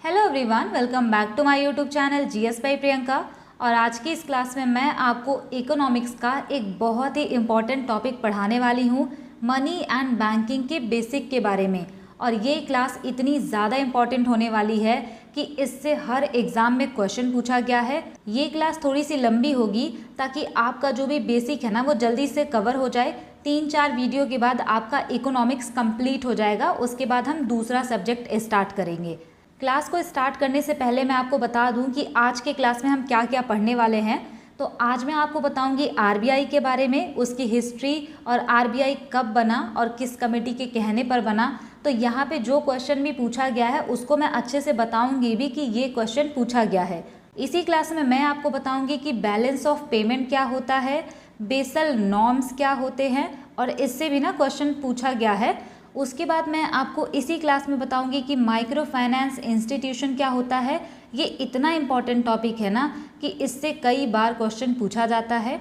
Hello everyone, welcome back to my YouTube channel GS by Priyanka. और आज की इस क्लास में मैं आपको इकोनॉमिक्स का एक बहुत ही इम्पॉर्टेंट टॉपिक पढ़ाने वाली हूँ, मनी एंड बैंकिंग के बेसिक के बारे में। और ये क्लास इतनी ज़्यादा इम्पॉर्टेंट होने वाली है कि इससे हर एग्ज़ाम में क्वेश्चन पूछा गया है। ये क्लास थोड़ी सी लंबी होगी ताकि आपका जो भी बेसिक है ना वो जल्दी से कवर हो जाए। 3-4 वीडियो के बाद आपका इकोनॉमिक्स कंप्लीट हो जाएगा। उसके बाद हम दूसरा सब्जेक्ट स्टार्ट करेंगे। क्लास को स्टार्ट करने से पहले मैं आपको बता दूं कि आज के क्लास में हम क्या क्या पढ़ने वाले हैं। तो आज मैं आपको बताऊंगी आरबीआई के बारे में, उसकी हिस्ट्री और आरबीआई कब बना और किस कमेटी के कहने पर बना। तो यहाँ पे जो क्वेश्चन भी पूछा गया है उसको मैं अच्छे से बताऊंगी भी कि ये क्वेश्चन पूछा गया है। इसी क्लास में मैं आपको बताऊंगी कि बैलेंस ऑफ पेमेंट क्या होता है, बेसल नॉर्म्स क्या होते हैं, और इससे भी ना क्वेश्चन पूछा गया है। उसके बाद मैं आपको इसी क्लास में बताऊंगी कि माइक्रो फाइनेंस इंस्टीट्यूशन क्या होता है। ये इतना इम्पॉर्टेंट टॉपिक है ना कि इससे कई बार क्वेश्चन पूछा जाता है।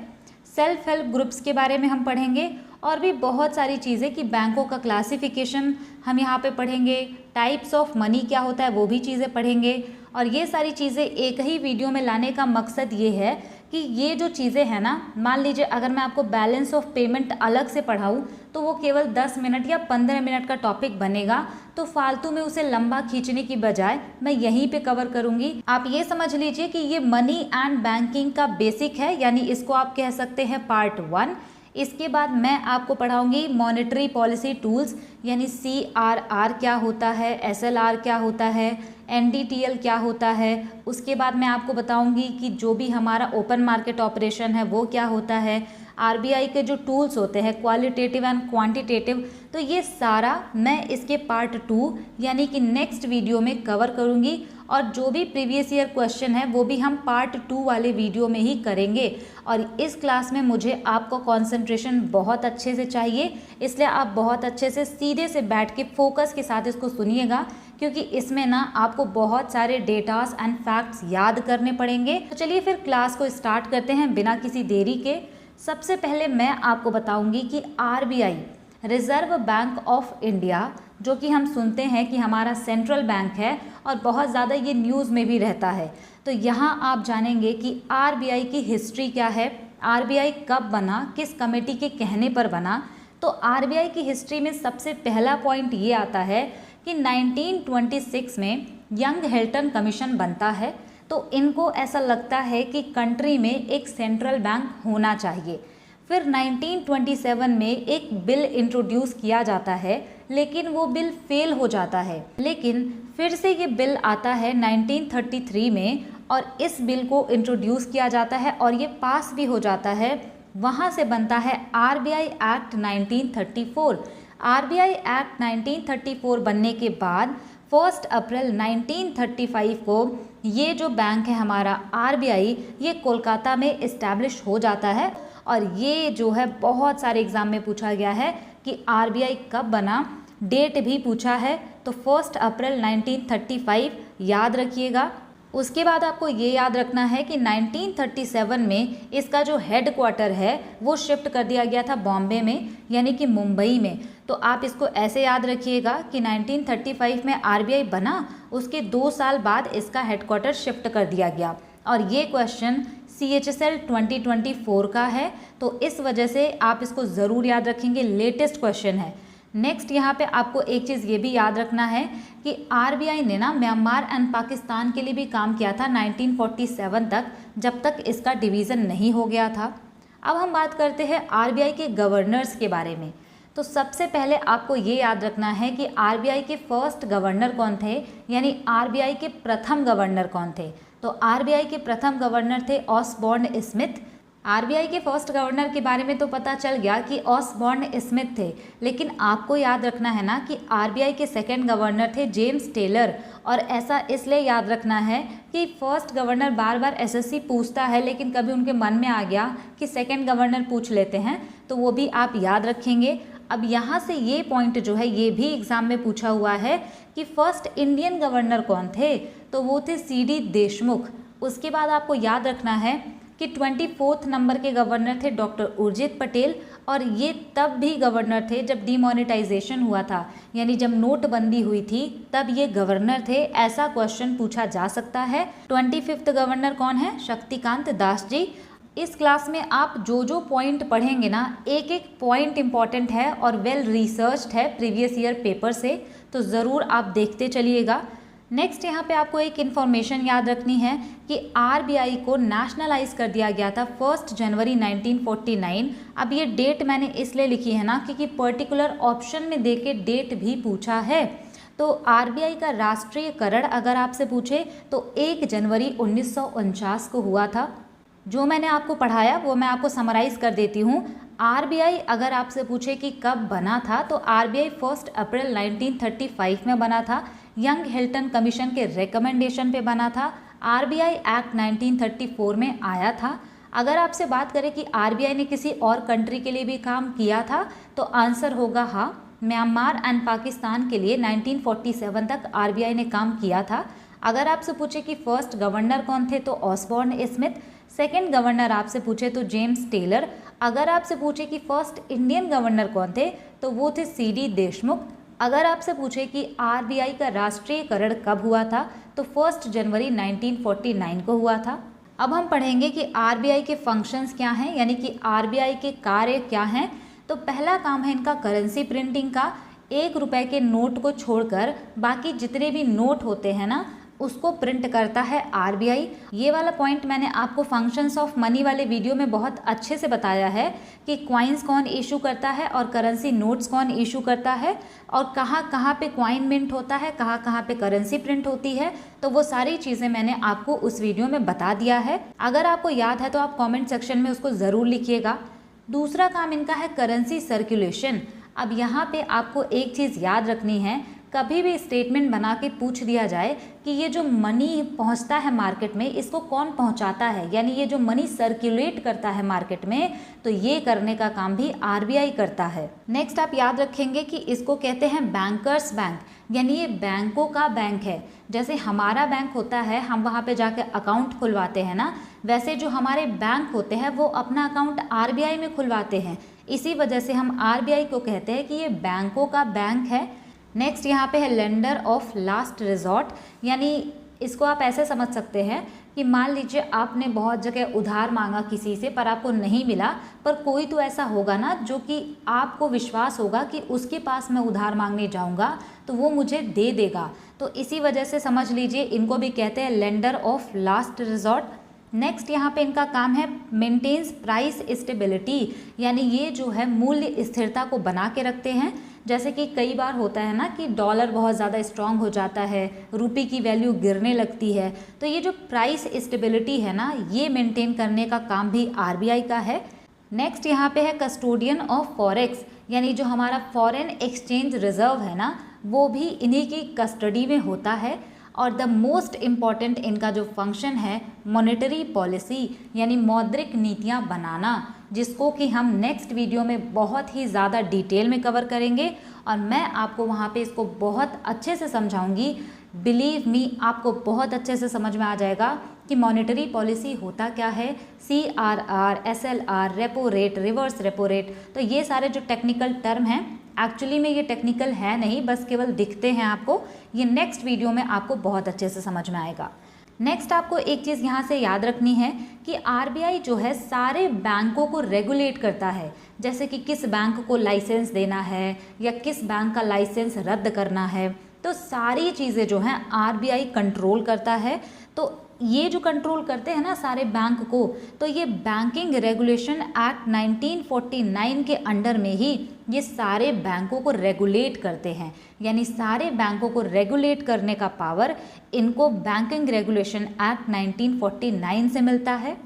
सेल्फ हेल्प ग्रुप्स के बारे में हम पढ़ेंगे और भी बहुत सारी चीज़ें कि बैंकों का क्लासिफिकेशन हम यहाँ पे पढ़ेंगे, टाइप्स ऑफ मनी क्या होता है वो भी चीज़ें पढ़ेंगे। और ये सारी चीज़ें एक ही वीडियो में लाने का मकसद ये है कि ये जो चीज़ें हैं ना, मान लीजिए अगर मैं आपको बैलेंस ऑफ पेमेंट अलग से पढ़ाऊँ तो वो केवल 10 मिनट या 15 मिनट का टॉपिक बनेगा। तो फालतू में उसे लंबा खींचने की बजाय मैं यहीं पे कवर करूँगी। आप ये समझ लीजिए कि ये मनी एंड बैंकिंग का बेसिक है, यानी इसको आप कह सकते हैं पार्ट 1। इसके बाद मैं आपको पढ़ाऊंगी मॉनेटरी पॉलिसी टूल्स, यानी CRR क्या होता है, SLR क्या होता है, NDTL क्या होता है। उसके बाद मैं आपको बताऊंगी कि जो भी हमारा ओपन मार्केट ऑपरेशन है वो क्या होता है, आरबीआई के जो टूल्स होते हैं क्वालिटेटिव एंड क्वांटिटेटिव। तो ये सारा मैं इसके पार्ट 2 यानी कि नेक्स्ट वीडियो में कवर करूँगी। और जो भी प्रीवियस ईयर क्वेश्चन है वो भी हम पार्ट 2 वाले वीडियो में ही करेंगे। और इस क्लास में मुझे आपको कंसंट्रेशन बहुत अच्छे से चाहिए, इसलिए आप बहुत अच्छे से सीधे से बैठ के फोकस के साथ इसको सुनिएगा, क्योंकि इसमें ना आपको बहुत सारे डेटास एंड फैक्ट्स याद करने पड़ेंगे। तो चलिए फिर क्लास को स्टार्ट करते हैं बिना किसी देरी के। सबसे पहले मैं आपको बताऊंगी कि RBI, reserve bank of India, जो कि हम सुनते हैं कि हमारा सेंट्रल बैंक है और बहुत ज़्यादा ये न्यूज़ में भी रहता है। तो यहाँ आप जानेंगे कि आरबीआई की हिस्ट्री क्या है, आरबीआई कब बना, किस कमेटी के कहने पर बना। तो आरबीआई की हिस्ट्री में सबसे पहला पॉइंट ये आता है कि 1926 में यंग हेल्टन कमीशन बनता है। तो इनको ऐसा लगता है कि कंट्री में एक सेंट्रल बैंक होना चाहिए। फिर 1927 में एक बिल इंट्रोड्यूस किया जाता है, लेकिन वो बिल फेल हो जाता है। लेकिन फिर से ये बिल आता है 1933 में और इस बिल को इंट्रोड्यूस किया जाता है और ये पास भी हो जाता है। वहाँ से बनता है आरबीआई एक्ट 1934। आरबीआई एक्ट 1934 बनने के बाद 1 अप्रैल 1935 को ये जो बैंक है हमारा आरबीआई, ये कोलकाता में इस्टेब्लिश हो जाता है। और ये जो है बहुत सारे एग्जाम में पूछा गया है कि आरबीआई कब बना, डेट भी पूछा है। तो 1 अप्रैल 1935 याद रखिएगा। उसके बाद आपको ये याद रखना है कि 1937 में इसका जो हेड क्वार्टर है वो शिफ्ट कर दिया गया था बॉम्बे में, यानी कि मुंबई में। तो आप इसको ऐसे याद रखिएगा कि 1935 में आरबीआई बना, उसके 2 साल बाद इसका हेडक्वार्टर शिफ्ट कर दिया गया। और ये क्वेश्चन CHSL 2024 का है, तो इस वजह से आप इसको ज़रूर याद रखेंगे, लेटेस्ट क्वेश्चन है। नेक्स्ट यहाँ पे आपको एक चीज़ ये भी याद रखना है कि आरबीआई ने ना म्यांमार एंड पाकिस्तान के लिए भी काम किया था 1947 तक, जब तक इसका डिवीज़न नहीं हो गया था। अब हम बात करते हैं आरबीआई के गवर्नर्स के बारे में। तो सबसे पहले आपको ये याद रखना है कि आरबीआई के फर्स्ट गवर्नर कौन थे, यानी आरबीआई के प्रथम गवर्नर कौन थे। तो आरबीआई के प्रथम गवर्नर थे ऑसबॉर्न स्मिथ। आरबीआई के फर्स्ट गवर्नर के बारे में तो पता चल गया कि ऑसबॉर्न स्मिथ थे, लेकिन आपको याद रखना है ना कि आरबीआई के सेकंड गवर्नर थे जेम्स टेलर। और ऐसा इसलिए याद रखना है कि फर्स्ट गवर्नर बार बार एसएससी पूछता है, लेकिन कभी उनके मन में आ गया कि सेकंड गवर्नर पूछ लेते हैं, तो वो भी आप याद रखेंगे। अब यहाँ से ये पॉइंट जो है ये भी एग्जाम में पूछा हुआ है कि फर्स्ट इंडियन गवर्नर कौन थे, तो वो थे CD देशमुख। उसके बाद आपको याद रखना है कि 24 नंबर के गवर्नर थे डॉक्टर उर्जित पटेल और ये तब भी गवर्नर थे जब डीमोनेटाइजेशन हुआ था, यानी जब नोटबंदी हुई थी तब ये गवर्नर थे। ऐसा क्वेश्चन पूछा जा सकता है। 25th गवर्नर कौन है? शक्तिकांत दास जी। इस क्लास में आप जो जो पॉइंट पढ़ेंगे ना, एक एक पॉइंट इंपॉर्टेंट है और वेल रिसर्च्ड है प्रीवियस ईयर पेपर से, तो ज़रूर आप देखते चलिएगा। नेक्स्ट यहाँ पे आपको एक इन्फॉर्मेशन याद रखनी है कि आरबीआई को नेशनलाइज कर दिया गया था 1 जनवरी 1949। अब ये डेट मैंने इसलिए लिखी है ना क्योंकि पर्टिकुलर ऑप्शन में दे के डेट भी पूछा है। तो आरबीआई का राष्ट्रीयकरण अगर आपसे पूछे तो 1 जनवरी 1949 को हुआ था। जो मैंने आपको पढ़ाया वो मैं आपको समराइज़ कर देती हूँ। आरबीआई अगर आपसे पूछे कि कब बना था तो आरबीआई 1 अप्रैल 1935 में बना था। यंग हिल्टन कमीशन के रिकमेंडेशन पे बना था। आरबीआई एक्ट 1934 में आया था। अगर आपसे बात करें कि आरबीआई ने किसी और कंट्री के लिए भी काम किया था तो आंसर होगा हाँ, म्यांमार एंड पाकिस्तान के लिए 1947 तक आरबीआई ने काम किया था। अगर आपसे पूछे कि फर्स्ट गवर्नर कौन थे तो ऑसबॉर्न स्मिथ। सेकंड गवर्नर आपसे पूछे तो जेम्स टेलर। अगर आपसे पूछे कि फर्स्ट इंडियन गवर्नर कौन थे तो वो थे सीडी देशमुख। अगर आपसे पूछे कि आरबीआई का राष्ट्रीयकरण कब हुआ था तो 1 जनवरी 1949 को हुआ था। अब हम पढ़ेंगे कि आरबीआई के फंक्शंस क्या हैं, यानी कि आरबीआई के कार्य क्या हैं। तो पहला काम है इनका करेंसी प्रिंटिंग का। 1 रुपए के नोट को छोड़कर बाकी जितने भी नोट होते हैं ना उसको प्रिंट करता है आरबीआई। ये वाला पॉइंट मैंने आपको फंक्शंस ऑफ मनी वाले वीडियो में बहुत अच्छे से बताया है कि क्वाइंस कौन इशू करता है और करेंसी नोट्स कौन इशू करता है और कहाँ कहाँ पे क्वाइन मिंट होता है, कहाँ कहाँ पे करेंसी प्रिंट होती है। तो वो सारी चीज़ें मैंने आपको उस वीडियो में बता दिया है। अगर आपको याद है तो आप कॉमेंट सेक्शन में उसको ज़रूर लिखिएगा। दूसरा काम इनका है करेंसी सर्कुलेशन। अब यहाँ पे आपको एक चीज़ याद रखनी है, कभी भी स्टेटमेंट बना के पूछ दिया जाए कि ये जो मनी पहुंचता है मार्केट में इसको कौन पहुंचाता है, यानी ये जो मनी सर्कुलेट करता है मार्केट में, तो ये करने का काम भी आरबीआई करता है। नेक्स्ट आप याद रखेंगे कि इसको कहते हैं बैंकर्स बैंक, यानी ये बैंकों का बैंक है। जैसे हमारा बैंक होता है, हम वहाँ पे जाके अकाउंट खुलवाते हैं ना, वैसे जो हमारे बैंक होते हैं वो अपना अकाउंट आरबीआई में खुलवाते हैं। इसी वजह से हम आरबीआई को कहते हैं कि ये बैंकों का बैंक है। नेक्स्ट यहाँ पे है लेंडर ऑफ लास्ट रिजॉर्ट, यानी इसको आप ऐसे समझ सकते हैं कि मान लीजिए आपने बहुत जगह उधार मांगा किसी से पर आपको नहीं मिला, पर कोई तो ऐसा होगा ना जो कि आपको विश्वास होगा कि उसके पास मैं उधार मांगने जाऊंगा तो वो मुझे दे देगा। तो इसी वजह से समझ लीजिए इनको भी कहते हैं lender of last resort. Next यहाँ पे इनका काम है मेंटेन्स प्राइस स्टेबिलिटी, यानी ये जो है मूल्य स्थिरता को बना के रखते हैं। जैसे कि कई बार होता है ना कि डॉलर बहुत ज़्यादा स्ट्रांग हो जाता है, रुपये की वैल्यू गिरने लगती है, तो ये जो प्राइस स्टेबिलिटी है ना ये मेंटेन करने का काम भी आरबीआई का है। नेक्स्ट यहाँ पे है कस्टोडियन ऑफ फॉरेक्स, यानी जो हमारा फॉरेन एक्सचेंज रिजर्व है ना वो भी इन्हीं की कस्टडी में होता है। और द मोस्ट इम्पॉर्टेंट इनका जो फंक्शन है मॉनेटरी पॉलिसी, यानी मौद्रिक नीतियाँ बनाना, जिसको कि हम नेक्स्ट वीडियो में बहुत ही ज़्यादा डिटेल में कवर करेंगे और मैं आपको वहाँ पे इसको बहुत अच्छे से समझाऊंगी। बिलीव मी, आपको बहुत अच्छे से समझ में आ जाएगा कि मॉनेटरी पॉलिसी होता क्या है। CRR, SLR, repo rate, reverse repo rate, तो ये सारे जो टेक्निकल टर्म हैं एक्चुअली में ये टेक्निकल है नहीं, बस केवल दिखते हैं आपको। ये नेक्स्ट वीडियो में आपको बहुत अच्छे से समझ में आएगा। नेक्स्ट आपको एक चीज़ यहाँ से याद रखनी है कि आरबीआई जो है सारे बैंकों को रेगुलेट करता है, जैसे कि किस बैंक को लाइसेंस देना है या किस बैंक का लाइसेंस रद्द करना है, तो सारी चीज़ें जो हैं आरबीआई कंट्रोल करता है। तो ये जो कंट्रोल करते हैं ना सारे बैंक को, तो ये बैंकिंग रेगुलेशन एक्ट 1949 के अंडर में ही ये सारे बैंकों को रेगुलेट करते हैं, यानी सारे बैंकों को रेगुलेट करने का पावर इनको बैंकिंग रेगुलेशन एक्ट 1949 से मिलता है।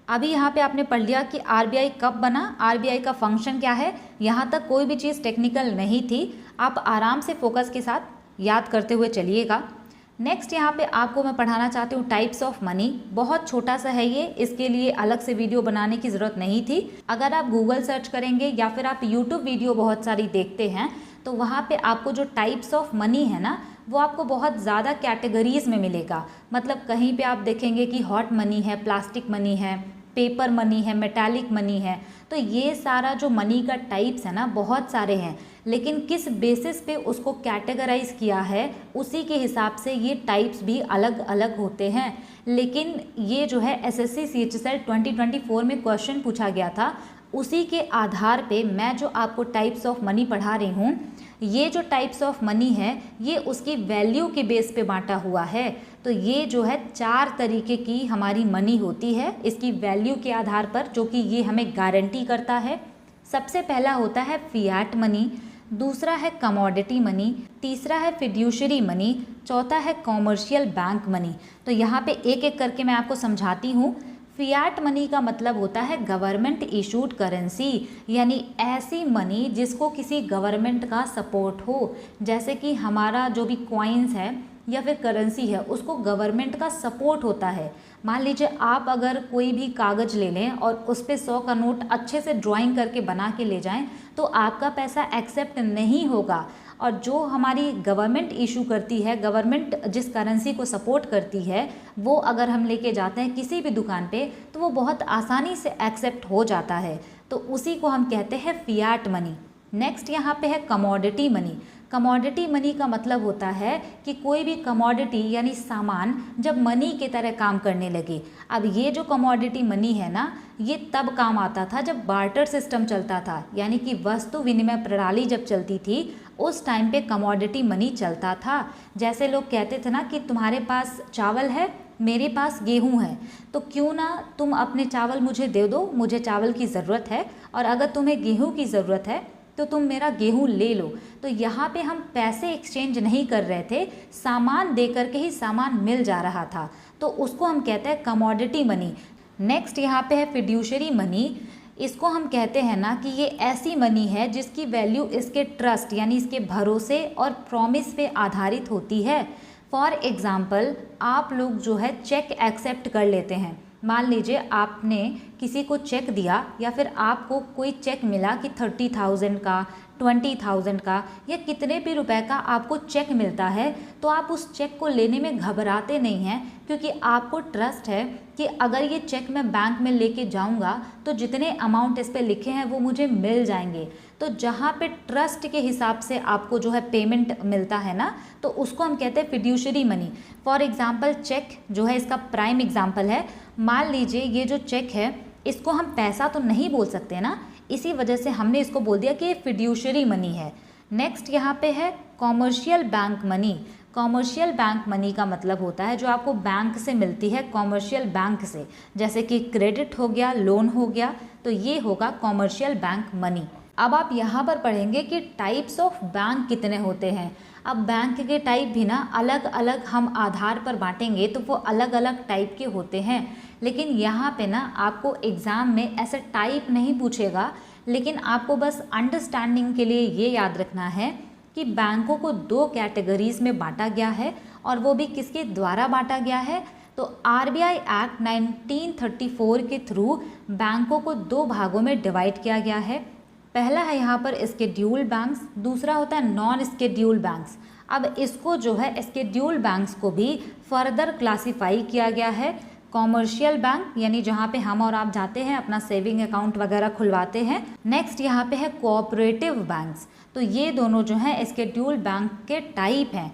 अभी यहाँ पे आपने पढ़ लिया कि आरबीआई कब बना, आरबीआई का फंक्शन क्या है। यहाँ तक कोई भी चीज़ टेक्निकल नहीं थी, आप आराम से फोकस के साथ याद करते हुए चलिएगा। नेक्स्ट यहाँ पे आपको मैं पढ़ाना चाहती हूँ टाइप्स ऑफ मनी। बहुत छोटा सा है ये, इसके लिए अलग से वीडियो बनाने की ज़रूरत नहीं थी। अगर आप गूगल सर्च करेंगे या फिर आप यूट्यूब वीडियो बहुत सारी देखते हैं तो वहाँ पे आपको जो टाइप्स ऑफ मनी है ना वो आपको बहुत ज़्यादा कैटेगरीज में मिलेगा। मतलब कहीं पे आप देखेंगे कि हॉट मनी है, प्लास्टिक मनी है, पेपर मनी है, मेटालिक मनी है। तो ये सारा जो मनी का टाइप्स है ना, बहुत सारे हैं, लेकिन किस बेसिस पे उसको कैटेगराइज किया है उसी के हिसाब से ये टाइप्स भी अलग अलग होते हैं। लेकिन ये जो है एसएससी सीएचएसएल 2024 में क्वेश्चन पूछा गया था, उसी के आधार पे मैं जो आपको टाइप्स ऑफ मनी पढ़ा रही हूँ, ये जो टाइप्स ऑफ मनी है ये उसकी वैल्यू के बेस पे बांटा हुआ है। तो ये जो है 4 तरीके की हमारी मनी होती है इसकी वैल्यू के आधार पर, जो कि ये हमें गारंटी करता है। सबसे पहला होता है फियाट मनी, दूसरा है कमोडिटी मनी, तीसरा है फिड्यूशरी मनी, चौथा है कॉमर्शियल बैंक मनी। तो यहाँ पे एक एक करके मैं आपको समझाती हूँ। फियाट मनी का मतलब होता है गवर्नमेंट इशूड करेंसी, यानी ऐसी मनी जिसको किसी गवर्नमेंट का सपोर्ट हो। जैसे कि हमारा जो भी कॉइन्स है या फिर करेंसी है उसको गवर्नमेंट का सपोर्ट होता है। मान लीजिए आप अगर कोई भी कागज़ ले लें और उस पर 100 का नोट अच्छे से ड्राइंग करके बना के ले जाएं तो आपका पैसा एक्सेप्ट नहीं होगा। और जो हमारी गवर्नमेंट इशू करती है, गवर्नमेंट जिस करेंसी को सपोर्ट करती है, वो अगर हम लेके जाते हैं किसी भी दुकान पे तो वो बहुत आसानी से एक्सेप्ट हो जाता है। तो उसी को हम कहते हैं फियाट मनी। नेक्स्ट यहाँ पे है कमोडिटी मनी। कमोडिटी मनी का मतलब होता है कि कोई भी कमोडिटी यानी सामान जब मनी की तरह काम करने लगे। अब ये जो कमोडिटी मनी है ना, ये तब काम आता था जब बार्टर सिस्टम चलता था, यानी कि वस्तु विनिमय प्रणाली जब चलती थी उस टाइम पे कमोडिटी मनी चलता था। जैसे लोग कहते थे ना कि तुम्हारे पास चावल है, मेरे पास गेहूं है, तो क्यों ना तुम अपने चावल मुझे दे दो, मुझे चावल की ज़रूरत है, और अगर तुम्हें गेहूं की ज़रूरत है तो तुम मेरा गेहूं ले लो। तो यहाँ पे हम पैसे एक्सचेंज नहीं कर रहे थे, सामान दे करके ही सामान मिल जा रहा था, तो उसको हम कहते हैं कमोडिटी मनी। नेक्स्ट यहाँ पे है फिड्यूशरी मनी। इसको हम कहते हैं ना कि ये ऐसी मनी है जिसकी वैल्यू इसके ट्रस्ट यानी इसके भरोसे और प्रॉमिस पे आधारित होती है। फॉर एग्ज़ाम्पल आप लोग जो है चेक एक्सेप्ट कर लेते हैं। मान लीजिए आपने किसी को चेक दिया या फिर आपको कोई चेक मिला कि 30,000 का, 20,000 का या कितने भी रुपए का आपको चेक मिलता है, तो आप उस चेक को लेने में घबराते नहीं हैं, क्योंकि आपको ट्रस्ट है कि अगर ये चेक मैं बैंक में लेके जाऊंगा तो जितने अमाउंट इस पे लिखे हैं वो मुझे मिल जाएंगे। तो जहाँ पे ट्रस्ट के हिसाब से आपको जो है पेमेंट मिलता है ना, तो उसको हम कहते हैं fiduciary money. For example cheque जो है इसका प्राइम एग्जाम्पल है। मान लीजिए ये जो चेक है इसको हम पैसा तो नहीं बोल सकते ना, इसी वजह से हमने इसको बोल दिया कि ये फिड्यूशरी मनी है। नेक्स्ट यहाँ पे है commercial bank money. Commercial bank money का मतलब होता है जो आपको बैंक से मिलती है, कॉमर्शियल बैंक से, जैसे कि क्रेडिट हो गया, लोन हो गया, तो ये होगा कॉमर्शियल बैंक मनी। अब आप यहाँ पर पढ़ेंगे कि टाइप्स ऑफ बैंक कितने होते हैं। अब बैंक के टाइप भी ना अलग अलग हम आधार पर बांटेंगे तो वो अलग अलग टाइप के होते हैं। लेकिन यहाँ पे ना आपको एग्ज़ाम में ऐसे टाइप नहीं पूछेगा, लेकिन आपको बस अंडरस्टैंडिंग के लिए ये याद रखना है कि बैंकों को 2 कैटेगरीज में बांटा गया है, और वो भी किसके द्वारा बांटा गया है। तो आरबीआई एक्ट 1934 के थ्रू बैंकों को 2 भागों में डिवाइड किया गया है। पहला है यहाँ पर स्केड्यूल बैंक्स, दूसरा होता है नॉन स्केड्यूल बैंक्स। अब इसको जो है स्केड्यूल बैंक्स को भी फर्दर क्लासीफाई किया गया है। कॉमर्शियल बैंक यानी जहाँ पे हम और आप जाते हैं अपना सेविंग अकाउंट वगैरह खुलवाते हैं। नेक्स्ट यहाँ पे है कोऑपरेटिव बैंक्स। तो ये दोनों जो हैं स्केड्यूल बैंक के टाइप हैं।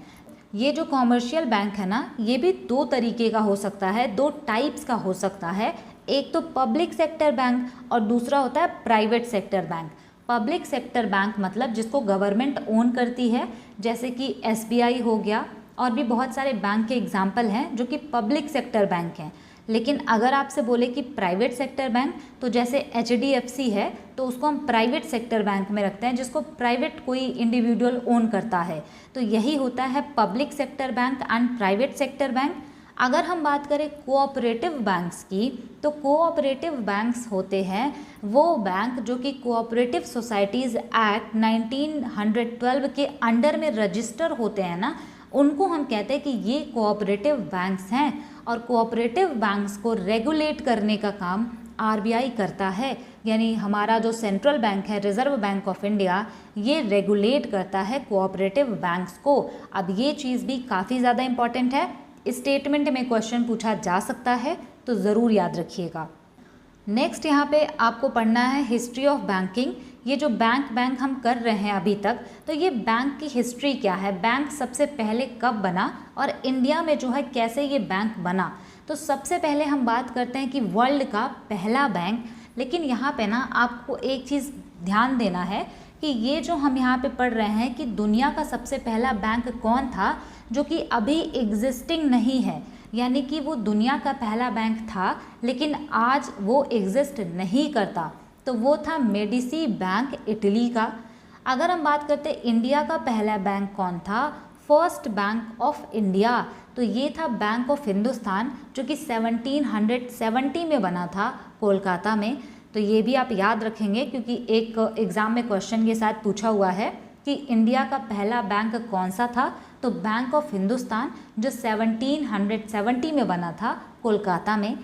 ये जो कॉमर्शियल बैंक है ना, ये भी 2 तरीके का हो सकता है, 2 टाइप्स का हो सकता है। एक तो पब्लिक सेक्टर बैंक और दूसरा होता है private sector bank. Public sector bank मतलब जिसको गवर्नमेंट ओन करती है, जैसे कि एसबीआई हो गया, और भी बहुत सारे बैंक के एग्जाम्पल हैं जो कि पब्लिक सेक्टर बैंक हैं। लेकिन अगर आपसे बोले कि प्राइवेट सेक्टर बैंक, तो जैसे एचडीएफसी है तो उसको हम प्राइवेट सेक्टर बैंक में रखते हैं, जिसको प्राइवेट कोई इंडिविजुअल ओन करता है। तो यही होता है public sector bank and private sector bank. अगर हम बात करें कोऑपरेटिव बैंक्स की, तो कोऑपरेटिव बैंक्स होते हैं वो बैंक जो कि कोऑपरेटिव सोसाइटीज़ एक्ट 1912 के अंडर में रजिस्टर होते हैं ना, उनको हम कहते हैं कि ये कोऑपरेटिव बैंक्स हैं। और कोऑपरेटिव बैंक्स को रेगुलेट करने का काम आरबीआई करता है, यानी हमारा जो सेंट्रल बैंक है, रिजर्व बैंक ऑफ इंडिया, ये रेगुलेट करता है कोऑपरेटिव बैंक्स को। अब ये चीज़ भी काफ़ी ज़्यादा इम्पॉर्टेंट है, स्टेटमेंट में क्वेश्चन पूछा जा सकता है, तो ज़रूर याद रखिएगा। नेक्स्ट यहाँ पे आपको पढ़ना है हिस्ट्री ऑफ बैंकिंग। ये जो बैंक हम कर रहे हैं अभी तक, तो ये बैंक की हिस्ट्री क्या है, बैंक सबसे पहले कब बना और इंडिया में जो है कैसे ये बैंक बना। तो सबसे पहले हम बात करते हैं कि वर्ल्ड का पहला बैंक। लेकिन यहाँ पे ना आपको एक चीज़ ध्यान देना है कि ये जो हम यहाँ पे पढ़ रहे हैं कि दुनिया का सबसे पहला बैंक कौन था जो कि अभी एग्जिस्टिंग नहीं है, यानी कि वो दुनिया का पहला बैंक था लेकिन आज वो एग्जिस्ट नहीं करता, तो वो था मेडिसी बैंक इटली का। अगर हम बात करते इंडिया का पहला बैंक कौन था, फर्स्ट बैंक ऑफ इंडिया, तो ये था बैंक ऑफ हिंदुस्तान जो कि 1770 में बना था कोलकाता में। तो ये भी आप याद रखेंगे क्योंकि एक एग्ज़ाम में क्वेश्चन के साथ पूछा हुआ है कि इंडिया का पहला बैंक कौन सा था, तो बैंक ऑफ हिंदुस्तान जो 1770 में बना था कोलकाता में।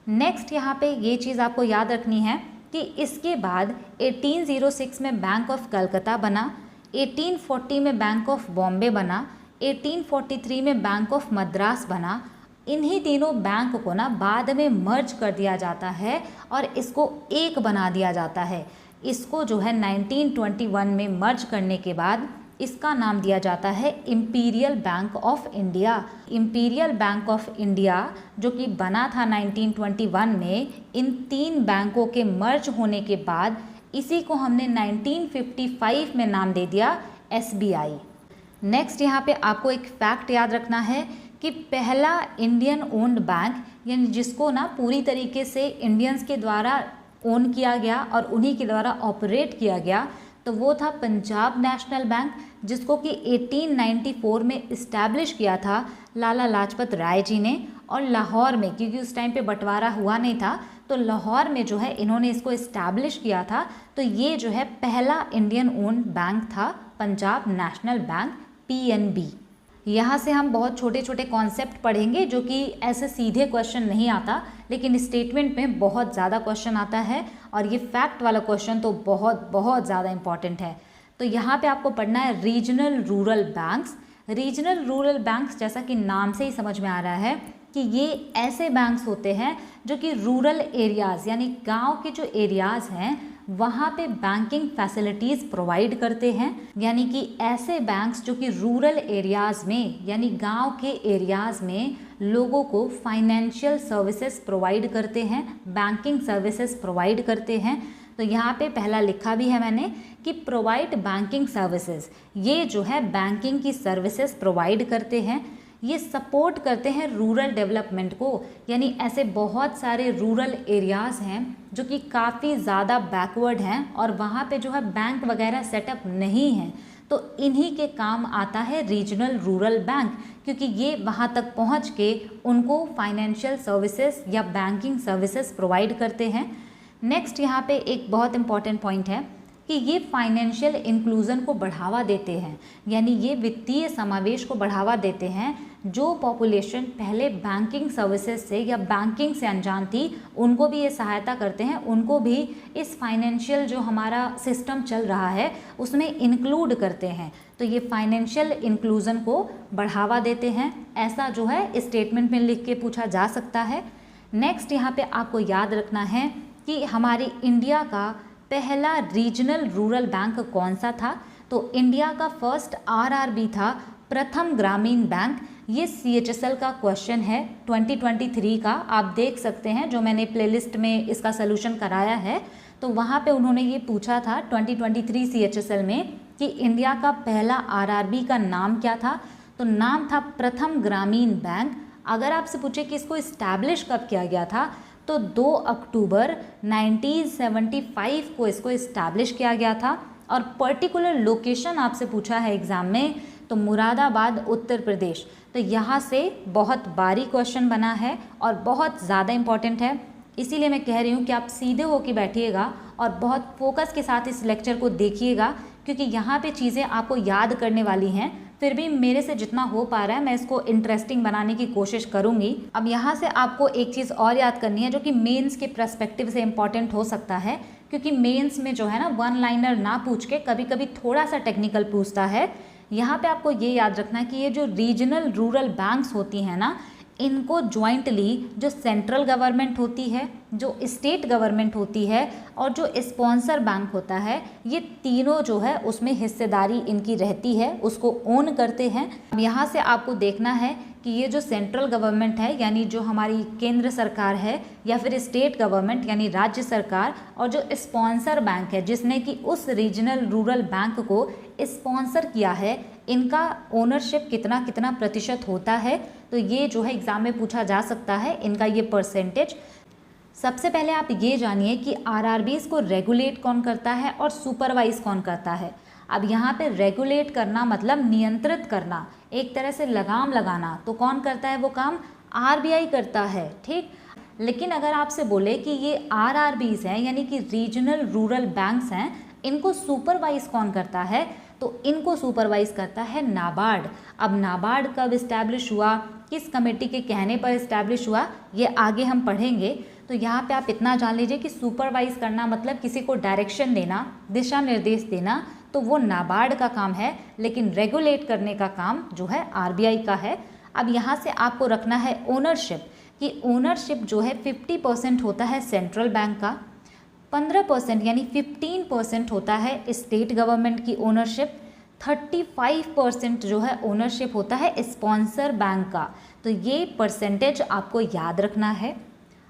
नेक्स्ट यहाँ पे ये चीज़ आपको याद रखनी है कि इसके बाद 1806 में बैंक ऑफ कलकत्ता बना, 1840 में बैंक ऑफ बॉम्बे बना, 1843 में बैंक ऑफ मद्रास बना। इन्हीं तीनों बैंक को ना बाद में मर्ज कर दिया जाता है और इसको एक बना दिया जाता है। इसको जो है 1921 में मर्ज करने के बाद इसका नाम दिया जाता है imperial bank of India. Imperial bank of India जो कि बना था 1921 में, इन तीन बैंकों के मर्ज होने के बाद इसी को हमने 1955 में नाम दे दिया SBI। नेक्स्ट यहाँ पे आपको एक फैक्ट याद रखना है कि पहला इंडियन ओन्ड बैंक, यानी जिसको ना पूरी तरीके से इंडियंस के द्वारा ओन किया गया और उन्हीं के द्वारा ऑपरेट किया गया, तो वो था पंजाब नेशनल बैंक, जिसको कि 1894 में इस्टेब्लिश किया था लाला लाजपत राय जी ने। और लाहौर में, क्योंकि उस टाइम पे बंटवारा हुआ नहीं था, तो लाहौर में जो है इन्होंने इसको इस्टेब्लिश किया था। तो ये जो है पहला इंडियन ओन्ड बैंक था पंजाब नेशनल बैंक PNB। यहाँ से हम बहुत छोटे छोटे कॉन्सेप्ट पढ़ेंगे जो कि ऐसे सीधे क्वेश्चन नहीं आता, लेकिन स्टेटमेंट में बहुत ज़्यादा क्वेश्चन आता है और ये फैक्ट वाला क्वेश्चन तो बहुत बहुत ज़्यादा इंपॉर्टेंट है। तो यहाँ पे आपको पढ़ना है regional rural banks. Regional rural banks जैसा कि नाम से ही समझ में आ रहा है कि ये ऐसे बैंक्स होते हैं जो कि रूरल एरियाज़ यानी गांव के जो एरियाज़ हैं वहाँ पे बैंकिंग फैसिलिटीज़ प्रोवाइड करते हैं। यानी कि ऐसे बैंक्स जो कि रूरल एरियाज़ में यानी गांव के एरियाज़ में लोगों को फाइनेंशियल सर्विसेज प्रोवाइड करते हैं, बैंकिंग सर्विसेज प्रोवाइड करते हैं। तो यहाँ पे पहला लिखा भी है मैंने कि प्रोवाइड बैंकिंग सर्विसेज, ये जो है बैंकिंग की सर्विसेज प्रोवाइड करते हैं। ये सपोर्ट करते हैं रूरल डेवलपमेंट को, यानी ऐसे बहुत सारे रूरल एरियाज़ हैं जो कि काफ़ी ज़्यादा बैकवर्ड हैं और वहाँ पे जो है बैंक वगैरह सेटअप नहीं है, तो इन्हीं के काम आता है रीजनल रूरल बैंक, क्योंकि ये वहाँ तक पहुँच के उनको फाइनेंशियल सर्विसेज या बैंकिंग सर्विसेज प्रोवाइड करते हैं। नेक्स्ट यहाँ पे एक बहुत इंपॉर्टेंट पॉइंट है कि ये फाइनेंशियल इंक्लूज़न को बढ़ावा देते हैं, यानी ये वित्तीय समावेश को बढ़ावा देते हैं। जो पॉपुलेशन पहले बैंकिंग सर्विसेज से या बैंकिंग से अनजान थी उनको भी ये सहायता करते हैं, उनको भी इस फाइनेंशियल जो हमारा सिस्टम चल रहा है उसमें इंक्लूड करते हैं। तो ये फाइनेंशियल इंक्लूज़न को बढ़ावा देते हैं, ऐसा जो है स्टेटमेंट में लिख के पूछा जा सकता है। नेक्स्ट यहाँ पे आपको याद रखना है कि हमारे इंडिया का पहला रीजनल रूरल बैंक कौन सा था। तो इंडिया का फर्स्ट RRB था प्रथम ग्रामीण बैंक। ये CHSL का क्वेश्चन है 2023 का, आप देख सकते हैं जो मैंने प्लेलिस्ट में इसका सलूशन कराया है, तो वहाँ पे उन्होंने ये पूछा था 2023 CHSL में कि इंडिया का पहला RRB का नाम क्या था। तो नाम था प्रथम ग्रामीण बैंक। अगर आपसे पूछे कि इसको इस्टेब्लिश कब किया गया था, तो 2 अक्टूबर 1975 को इसको इस्टेब्लिश किया गया था। और पर्टिकुलर लोकेशन आपसे पूछा है एग्ज़ाम में, तो मुरादाबाद उत्तर प्रदेश। तो यहाँ से बहुत बारी क्वेश्चन बना है और बहुत ज़्यादा इम्पॉर्टेंट है, इसीलिए मैं कह रही हूँ कि आप सीधे होकर बैठिएगा और बहुत फोकस के साथ इस लेक्चर को देखिएगा, क्योंकि यहाँ पे चीज़ें आपको याद करने वाली हैं। फिर भी मेरे से जितना हो पा रहा है मैं इसको इंटरेस्टिंग बनाने की कोशिश करूँगी। अब यहाँ से आपको एक चीज़ और याद करनी है जो कि मेंस के पर्सपेक्टिव से इम्पॉर्टेंट हो सकता है, क्योंकि मेंस में जो है ना वन लाइनर ना पूछ के कभी कभी थोड़ा सा टेक्निकल पूछता है। यहाँ पे आपको ये याद रखना है कि ये जो रीजनल रूरल बैंक्स होती हैं ना, इनको ज्वाइंटली जो सेंट्रल गवर्नमेंट होती है, जो स्टेट गवर्नमेंट होती है और जो स्पॉन्सर बैंक होता है, ये तीनों जो है उसमें हिस्सेदारी इनकी रहती है, उसको ओन करते हैं। अब यहाँ से आपको देखना है कि ये जो सेंट्रल गवर्नमेंट है यानी जो हमारी केंद्र सरकार है या फिर स्टेट गवर्नमेंट यानी राज्य सरकार, और जो स्पॉन्सर बैंक है जिसने कि उस रीजनल रूरल बैंक को स्पॉन्सर किया है, इनका ओनरशिप कितना कितना प्रतिशत होता है। तो ये जो है एग्ज़ाम में पूछा जा सकता है, इनका ये परसेंटेज। सबसे पहले आप ये जानिए कि आरआरबीज़ को रेगुलेट कौन करता है और सुपरवाइज कौन करता है। अब यहाँ पे रेगुलेट करना मतलब नियंत्रित करना, एक तरह से लगाम लगाना, तो कौन करता है वो काम? आरबीआई करता है, ठीक। लेकिन अगर आपसे बोले कि ये आरआरबीज़ हैं यानी कि रीजनल रूरल बैंक्स हैं, इनको सुपरवाइज कौन करता है? तो इनको सुपरवाइज करता है नाबार्ड। अब नाबार्ड कब इस्टेब्लिश हुआ, किस कमेटी के कहने पर इस्टेब्लिश हुआ, ये आगे हम पढ़ेंगे। तो यहाँ पे आप इतना जान लीजिए कि सुपरवाइज करना मतलब किसी को डायरेक्शन देना, दिशा निर्देश देना, तो वो नाबार्ड का काम है। लेकिन रेगुलेट करने का काम जो है आरबीआई का है। अब यहाँ से आपको रखना है ओनरशिप, कि ओनरशिप जो है 50% होता है सेंट्रल बैंक का, 15% यानी 15% होता है स्टेट गवर्नमेंट की ओनरशिप, 35% जो है ओनरशिप होता है स्पॉन्सर बैंक का। तो ये परसेंटेज आपको याद रखना है।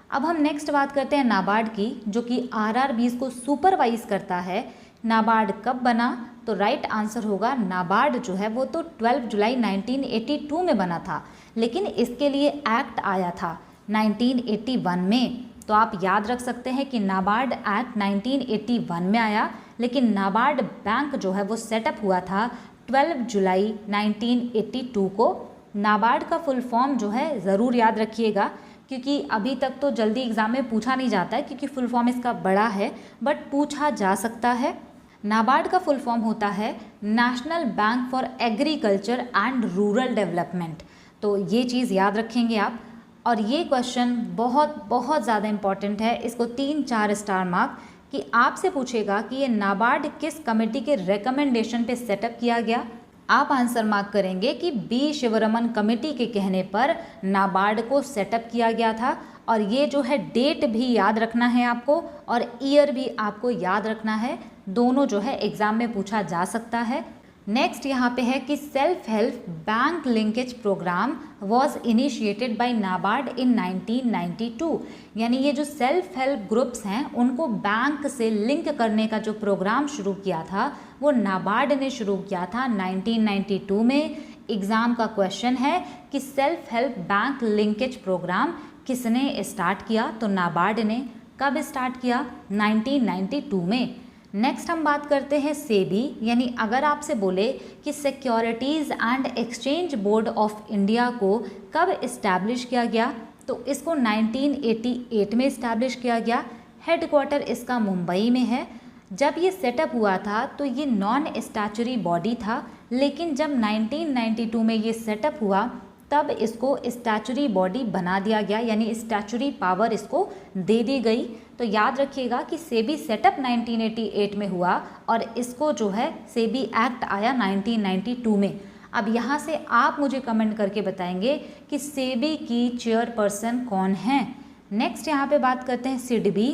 अब हम नेक्स्ट बात करते हैं नाबार्ड की, जो कि आरआरबीज़ को सुपरवाइज करता है। नाबार्ड कब बना? तो राइट आंसर होगा नाबार्ड जो है वो तो 12 जुलाई 1982 में बना था, लेकिन इसके लिए एक्ट आया था 1981 में। तो आप याद रख सकते हैं कि नाबार्ड एक्ट 1981 में आया, लेकिन नाबार्ड बैंक जो है वो सेटअप हुआ था 12 जुलाई 1982 को। नाबार्ड का फुल फॉर्म जो है ज़रूर याद रखिएगा, क्योंकि अभी तक तो जल्दी एग्ज़ाम में पूछा नहीं जाता है क्योंकि फुल फॉर्म इसका बड़ा है, बट पूछा जा सकता है। नाबार्ड का फुल फॉर्म होता है national bank for agriculture and rural development. तो ये चीज़ याद रखेंगे आप। और ये क्वेश्चन बहुत बहुत ज़्यादा इम्पॉर्टेंट है, इसको 3-4 स्टार मार्क, कि आपसे पूछेगा कि ये नाबार्ड किस कमेटी के रिकमेंडेशन पे सेटअप किया गया। आप आंसर मार्क करेंगे कि बी शिवरमन कमेटी के कहने पर नाबार्ड को सेटअप किया गया था। और ये जो है डेट भी याद रखना है आपको और ईयर भी आपको याद रखना है, दोनों जो है एग्ज़ाम में पूछा जा सकता है। नेक्स्ट यहाँ पे है कि self help bank linkage program was initiated by NABARD in 1992। यानी ये जो सेल्फ हेल्प ग्रुप्स हैं उनको बैंक से लिंक करने का जो प्रोग्राम शुरू किया था वो नाबार्ड ने शुरू किया था 1992 में। एग्ज़ाम का क्वेश्चन है कि self help bank linkage programme किसने स्टार्ट किया? तो नाबार्ड ने। कब स्टार्ट किया? 1992 में। नेक्स्ट हम बात करते हैं सेबी, यानी अगर आपसे बोले कि securities and exchange board of India को कब इस्टेब्लिश किया गया, तो इसको 1988 में इस्टेब्लिश किया गया। हेडक्वार्टर इसका मुंबई में है। जब ये सेटअप हुआ था तो ये नॉन स्टैचुरी बॉडी था, लेकिन जब 1992 में ये सेटअप हुआ तब इसको स्टैचुरी बॉडी बना दिया गया, यानी स्टैचुरी पावर इसको दे दी गई। तो याद रखिएगा कि सेबी सेटअप 1988 में हुआ और इसको जो है सेबी एक्ट आया 1992 में। अब यहाँ से आप मुझे कमेंट करके बताएंगे कि सेबी की चेयरपर्सन कौन है। नेक्स्ट यहाँ पे बात करते हैं SIDBI,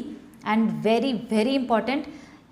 and very very important,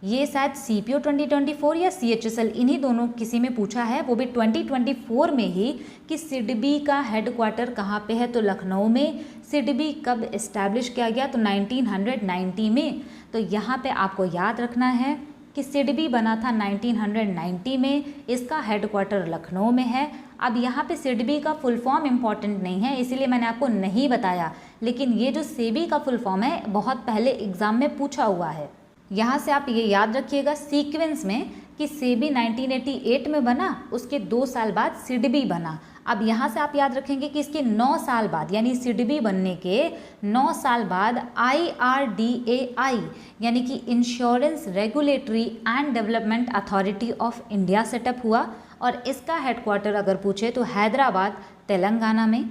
ये शायद CPO 2024 या CHSL इन्हीं दोनों किसी में पूछा है, वो भी 2024 में ही, कि सिडबी का हेडक्वार्टर कहाँ पे है, तो लखनऊ में। सिडबी कब इस्टेब्लिश किया गया, तो 1990 में। तो यहाँ पे आपको याद रखना है कि सिडबी बना था 1990 में, इसका हेडक्वार्टर लखनऊ में है। अब यहाँ पे सिडबी का फुल फॉर्म इम्पॉर्टेंट नहीं है, इसीलिए मैंने आपको नहीं बताया, लेकिन ये जो सेबी का फुल फॉर्म है बहुत पहले एग्जाम में पूछा हुआ है। यहाँ से आप ये याद रखिएगा सीक्वेंस में कि सेबी 1988 में बना, उसके 2 साल बाद सिडबी बना। अब यहाँ से आप याद रखेंगे कि इसके 9 साल बाद, यानी सिडबी बनने के 9 साल बाद IRDAI यानी कि insurance regulatory and development authority of India setup हुआ, और इसका हेडक्वार्टर अगर पूछे तो हैदराबाद तेलंगाना में।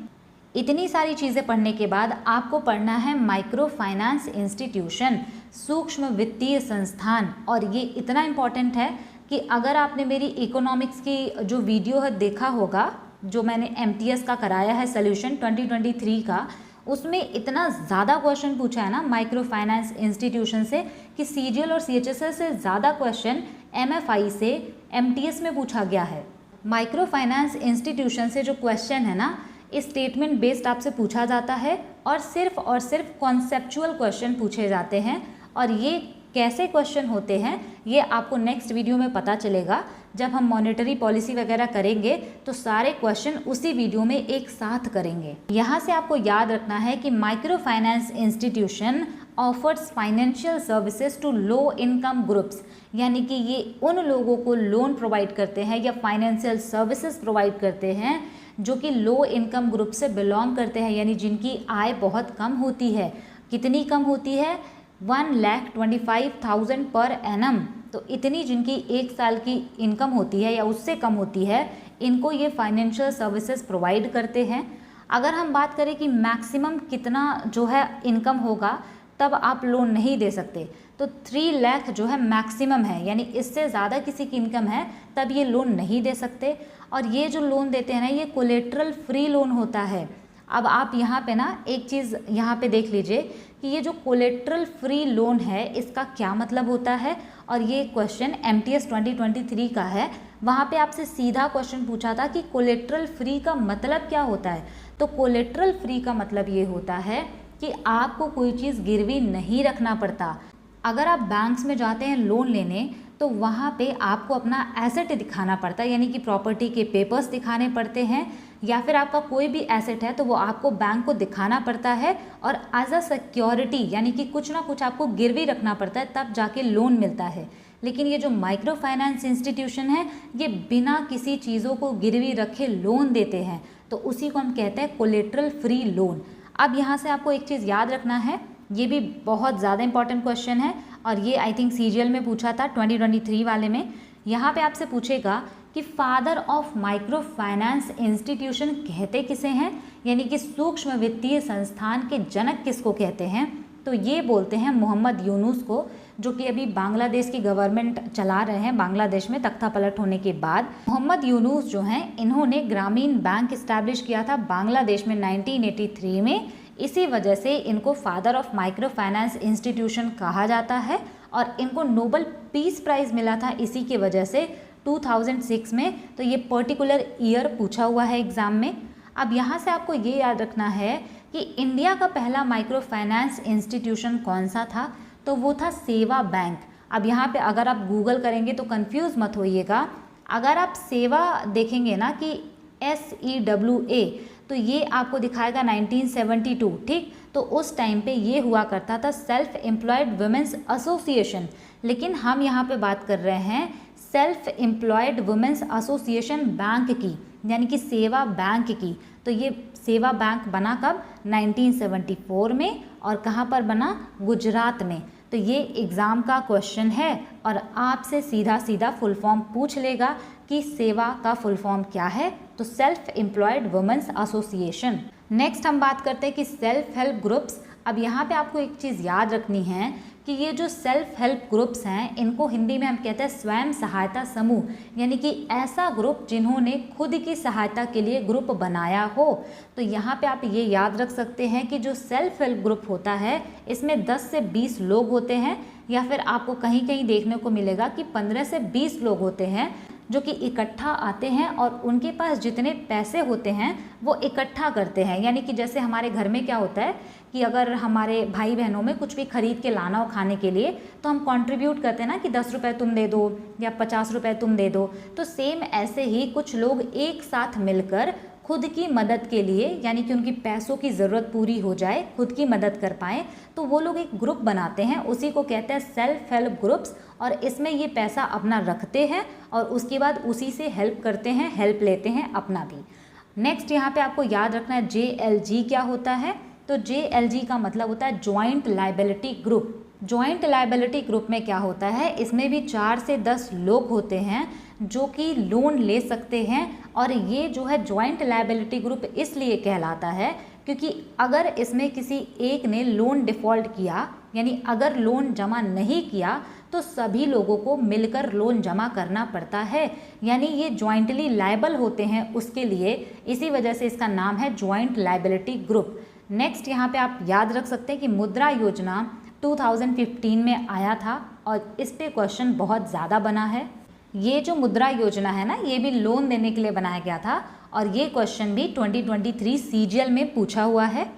इतनी सारी चीज़ें पढ़ने के बाद आपको पढ़ना है माइक्रो फाइनेंस इंस्टीट्यूशन, सूक्ष्म वित्तीय संस्थान। और ये इतना इम्पॉर्टेंट है कि अगर आपने मेरी इकोनॉमिक्स की जो वीडियो है देखा होगा, जो मैंने MTS का कराया है सोल्यूशन 2023 का, उसमें इतना ज़्यादा क्वेश्चन पूछा है ना माइक्रो फाइनेंस इंस्टीट्यूशन से कि CGL और CHSL से ज़्यादा क्वेश्चन MFI से MTS में पूछा गया है। माइक्रो फाइनेंस इंस्टीट्यूशन से जो क्वेश्चन है ना, स्टेटमेंट बेस्ड आपसे पूछा जाता है और सिर्फ कॉन्सेप्चुअल क्वेश्चन पूछे जाते हैं। और ये कैसे क्वेश्चन होते हैं ये आपको नेक्स्ट वीडियो में पता चलेगा। जब हम मॉनेटरी पॉलिसी वगैरह करेंगे तो सारे क्वेश्चन उसी वीडियो में एक साथ करेंगे। यहाँ से आपको याद रखना है कि micro finance institution offers financial services to low income groups, यानी कि ये उन लोगों को लोन प्रोवाइड करते हैं या फाइनेंशियल सर्विसेज प्रोवाइड करते हैं जो कि लो इनकम ग्रुप से बिलोंग करते हैं, यानी जिनकी आय बहुत कम होती है। कितनी कम होती है? 1,25,000 पर एनम। तो इतनी जिनकी एक साल की इनकम होती है या उससे कम होती है, इनको ये फाइनेंशियल सर्विसेज प्रोवाइड करते हैं। अगर हम बात करें कि मैक्सिमम कितना जो है इनकम होगा तब आप लोन नहीं दे सकते, तो 3 लाख जो है मैक्सिमम है, यानी इससे ज़्यादा किसी की इनकम है तब ये लोन नहीं दे सकते। और ये जो लोन देते हैं ना, ये कोलेट्रल फ्री लोन होता है। अब आप यहाँ पे ना एक चीज़ यहाँ पे देख लीजिए कि ये जो कोलेट्रल फ्री लोन है इसका क्या मतलब होता है। और ये क्वेश्चन MTS 2023 का है, वहाँ पे आपसे सीधा क्वेश्चन पूछा था कि कोलेट्रल फ्री का मतलब क्या होता है। तो कोलेट्रल फ्री का मतलब ये होता है कि आपको कोई चीज़ गिरवी नहीं रखना पड़ता। अगर आप बैंक्स में जाते हैं लोन लेने तो वहाँ पे आपको अपना एसेट दिखाना पड़ता है, यानी कि प्रॉपर्टी के पेपर्स दिखाने पड़ते हैं, या फिर आपका कोई भी एसेट है तो वो आपको बैंक को दिखाना पड़ता है और एज अ सिक्योरिटी, यानी कि कुछ ना कुछ आपको गिरवी रखना पड़ता है, तब जाके लोन मिलता है। लेकिन ये जो माइक्रो फाइनेंस इंस्टीट्यूशन है ये बिना किसी चीज़ों को गिरवी रखे लोन देते हैं, तो उसी को हम कहते हैं कोलेट्रल फ्री लोन। अब यहाँ से आपको एक चीज़ याद रखना है, ये भी बहुत ज़्यादा इंपॉर्टेंट क्वेश्चन है और ये आई थिंक CGL में पूछा था 2023 वाले में। यहाँ पे आपसे पूछेगा कि father of micro finance institution कहते किसे हैं, यानी कि सूक्ष्म वित्तीय संस्थान के जनक किसको कहते हैं। तो ये बोलते हैं मोहम्मद यूनुस को, जो कि अभी बांग्लादेश की गवर्नमेंट चला रहे हैं, बांग्लादेश में तख्ता पलट होने के बाद। मोहम्मद यूनुस जो हैं इन्होंने ग्रामीण बैंक इस्टेब्लिश किया था बांग्लादेश में 1983 में। इसी वजह से इनको father of micro finance institution कहा जाता है और इनको नोबेल पीस प्राइज़ मिला था इसी की वजह से 2006 में। तो ये पर्टिकुलर ईयर पूछा हुआ है एग्ज़ाम में। अब यहाँ से आपको ये याद रखना है कि इंडिया का पहला माइक्रो फाइनेंस इंस्टीट्यूशन कौन सा था, तो वो था सेवा बैंक। अब यहाँ पे अगर आप गूगल करेंगे तो कंफ्यूज मत होइएगा। अगर आप सेवा देखेंगे ना कि SEWA, तो ये आपको दिखाएगा 1972, ठीक। तो उस टाइम पे ये हुआ करता था सेल्फ एम्प्लॉयड वुमेंस एसोसिएशन, लेकिन हम यहाँ पे बात कर रहे हैं self employed women's association bank की, यानी कि सेवा बैंक की। तो ये सेवा बैंक बना कब? 1974 में। और कहाँ पर बना? गुजरात में। तो ये एग्ज़ाम का क्वेश्चन है और आपसे सीधा सीधा फुल फॉर्म पूछ लेगा कि सेवा का फुल फॉर्म क्या है, तो self employed women's association. Next हम बात करते हैं कि सेल्फ हेल्प ग्रुप्स। अब यहाँ पे आपको एक चीज़ याद रखनी है कि ये जो सेल्फ हेल्प ग्रुप्स हैं इनको हिंदी में हम कहते हैं स्वयं सहायता समूह, यानी कि ऐसा ग्रुप जिन्होंने खुद की सहायता के लिए ग्रुप बनाया हो। तो यहाँ पे आप ये याद रख सकते हैं कि जो सेल्फ हेल्प ग्रुप होता है इसमें 10 से 20 लोग होते हैं, या फिर आपको कहीं कहीं देखने को मिलेगा कि 15 से 20 लोग होते हैं जो कि इकट्ठा आते हैं और उनके पास जितने पैसे होते हैं वो इकट्ठा करते हैं। यानी कि जैसे हमारे घर में क्या होता है कि अगर हमारे भाई बहनों में कुछ भी खरीद के लाना हो खाने के लिए तो हम कंट्रीब्यूट करते हैं ना कि 10 रुपये तुम दे दो या 50 रुपये तुम दे दो। तो सेम ऐसे ही कुछ लोग एक साथ मिलकर खुद की मदद के लिए, यानी कि उनकी पैसों की ज़रूरत पूरी हो जाए, खुद की मदद कर पाएँ, तो वो लोग एक ग्रुप बनाते हैं, उसी को कहते हैं सेल्फ हेल्प ग्रुप्स। और इसमें ये पैसा अपना रखते हैं और उसके बाद उसी से हेल्प करते हैं, हेल्प लेते हैं अपना भी। नेक्स्ट यहाँ पे आपको याद रखना है JLG क्या होता है। तो JLG का मतलब होता है joint liability group. Joint liability group में क्या होता है, इसमें भी 4 से 10 लोग होते हैं जो कि लोन ले सकते हैं। और ये जो है जॉइंट लायबिलिटी ग्रुप इसलिए कहलाता है क्योंकि अगर इसमें किसी एक ने लोन डिफ़ॉल्ट किया, यानी अगर लोन जमा नहीं किया, तो सभी लोगों को मिलकर लोन जमा करना पड़ता है, यानी ये जॉइंटली लायबल होते हैं उसके लिए, इसी वजह से इसका नाम है जॉइंट लायबिलिटी ग्रुप। नेक्स्ट यहाँ पे आप याद रख सकते हैं कि मुद्रा योजना 2015 में आया था और इस पे क्वेश्चन बहुत ज़्यादा बना है। ये जो मुद्रा योजना है ना, ये भी लोन देने के लिए बनाया गया था और ये क्वेश्चन भी 2023 सीजीएल में पूछा हुआ है।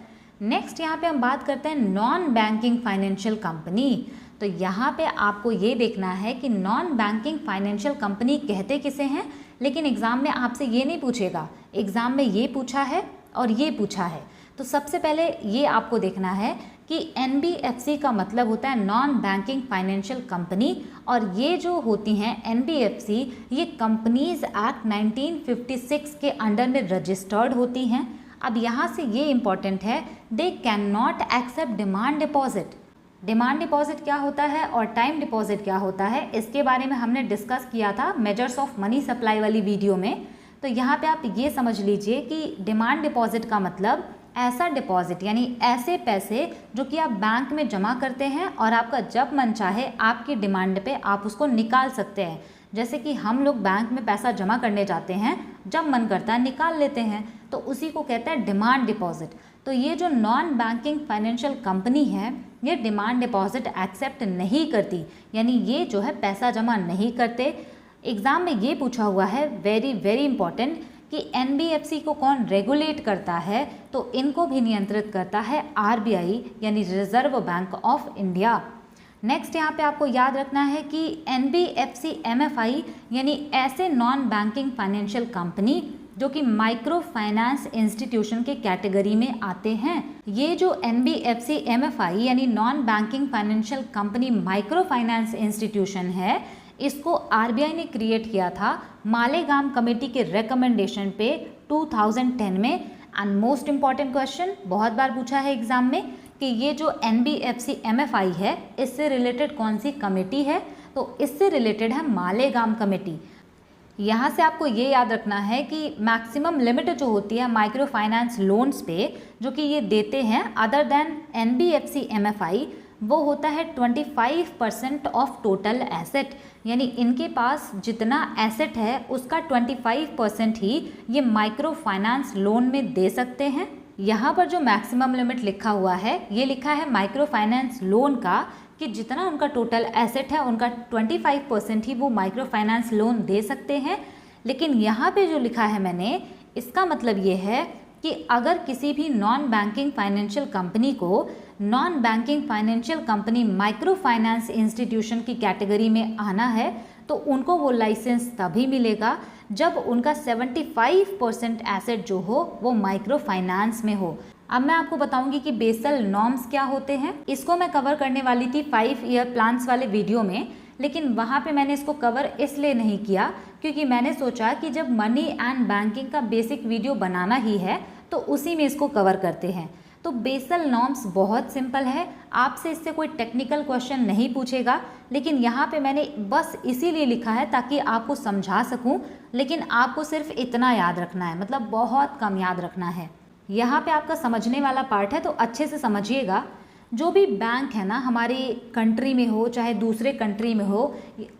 नेक्स्ट यहाँ पे हम बात करते हैं नॉन बैंकिंग फाइनेंशियल कंपनी। तो यहाँ पे आपको ये देखना है कि नॉन बैंकिंग फाइनेंशियल कंपनी कहते किसे हैं, लेकिन एग्ज़ाम में आपसे ये नहीं पूछेगा, एग्ज़ाम में ये पूछा है और ये पूछा है। तो सबसे पहले ये आपको देखना है कि एनबीएफसी का मतलब होता है नॉन बैंकिंग फाइनेंशियल कंपनी, और ये जो होती हैं एनबीएफसी ये कंपनीज एक्ट 1956 के अंडर में रजिस्टर्ड होती हैं। अब यहाँ से ये इम्पॉर्टेंट है, they can not accept demand deposit. Demand deposit क्या होता है और टाइम डिपॉजिट क्या होता है, इसके बारे में हमने डिस्कस किया था मेजर्स ऑफ मनी सप्लाई वाली वीडियो में। तो यहाँ पे आप ये समझ लीजिए कि डिमांड डिपॉजिट का मतलब ऐसा डिपॉजिट यानी ऐसे पैसे जो कि आप बैंक में जमा करते हैं और आपका जब मन चाहे आपकी डिमांड पे आप उसको निकाल सकते हैं। जैसे कि हम लोग बैंक में पैसा जमा करने जाते हैं, जब मन करता है निकाल लेते हैं, तो उसी को कहते हैं डिमांड डिपॉजिट। तो ये जो नॉन बैंकिंग फाइनेंशियल कंपनी है ये डिमांड डिपॉजिट एक्सेप्ट नहीं करती, यानी ये जो है पैसा जमा नहीं करते। एग्ज़ाम में ये पूछा हुआ है, वेरी वेरी इंपॉर्टेंट, कि एनबीएफसी को कौन रेगुलेट करता है, तो इनको भी नियंत्रित करता है आरबीआई यानी reserve bank of India. Next यहाँ पे आपको याद रखना है कि एनबीएफसी एमएफआई यानी ऐसे नॉन बैंकिंग फाइनेंशियल कंपनी जो कि माइक्रो फाइनेंस इंस्टीट्यूशन के कैटेगरी में आते हैं। ये जो एनबीएफसी एमएफआई यानी non banking financial company micro finance institution है, इसको आरबीआई ने क्रिएट किया था मालेगाम कमेटी के रिकमेंडेशन पे 2010 में। एंड मोस्ट इम्पॉर्टेंट क्वेश्चन बहुत बार पूछा है एग्जाम में कि ये जो एनबीएफसी एमएफआई है इससे रिलेटेड कौन सी कमेटी है, तो इससे रिलेटेड है मालेगाम कमेटी। यहाँ से आपको ये याद रखना है कि मैक्सिमम लिमिट जो होती है माइक्रो फाइनेंस लोन्स पे जो कि ये देते हैं अदर देन एनबीएफसी एमएफआई, वो होता है 25% ऑफ टोटल एसेट, यानी इनके पास जितना एसेट है उसका 25% ही ये माइक्रो फाइनेंस लोन में दे सकते हैं। यहाँ पर जो मैक्सिमम लिमिट लिखा हुआ है ये लिखा है माइक्रो फाइनेंस लोन का, कि जितना उनका टोटल एसेट है उनका 25% ही वो माइक्रो फाइनेंस लोन दे सकते हैं। लेकिन यहाँ पे जो लिखा है मैंने, इसका मतलब ये है कि अगर किसी भी नॉन बैंकिंग फाइनेंशियल कंपनी को non banking financial company micro finance institution की कैटेगरी में आना है तो उनको वो लाइसेंस तभी मिलेगा जब उनका 75% एसेट जो हो वो माइक्रो फाइनेंस में हो। अब मैं आपको बताऊंगी कि बेसल नॉर्म्स क्या होते हैं। इसको मैं कवर करने वाली थी 5 ईयर प्लान्स वाले वीडियो में, लेकिन वहाँ पे मैंने इसको कवर इसलिए नहीं किया क्योंकि मैंने सोचा कि जब मनी एंड बैंकिंग का बेसिक वीडियो बनाना ही है तो उसी में इसको कवर करते हैं। तो बेसल नॉर्म्स बहुत सिंपल है, आपसे इससे कोई टेक्निकल क्वेश्चन नहीं पूछेगा, लेकिन यहाँ पे मैंने बस इसीलिए लिखा है ताकि आपको समझा सकूँ, लेकिन आपको सिर्फ इतना याद रखना है, मतलब बहुत कम याद रखना है। यहाँ पे आपका समझने वाला पार्ट है तो अच्छे से समझिएगा। जो भी बैंक है ना हमारी कंट्री में हो चाहे दूसरे कंट्री में हो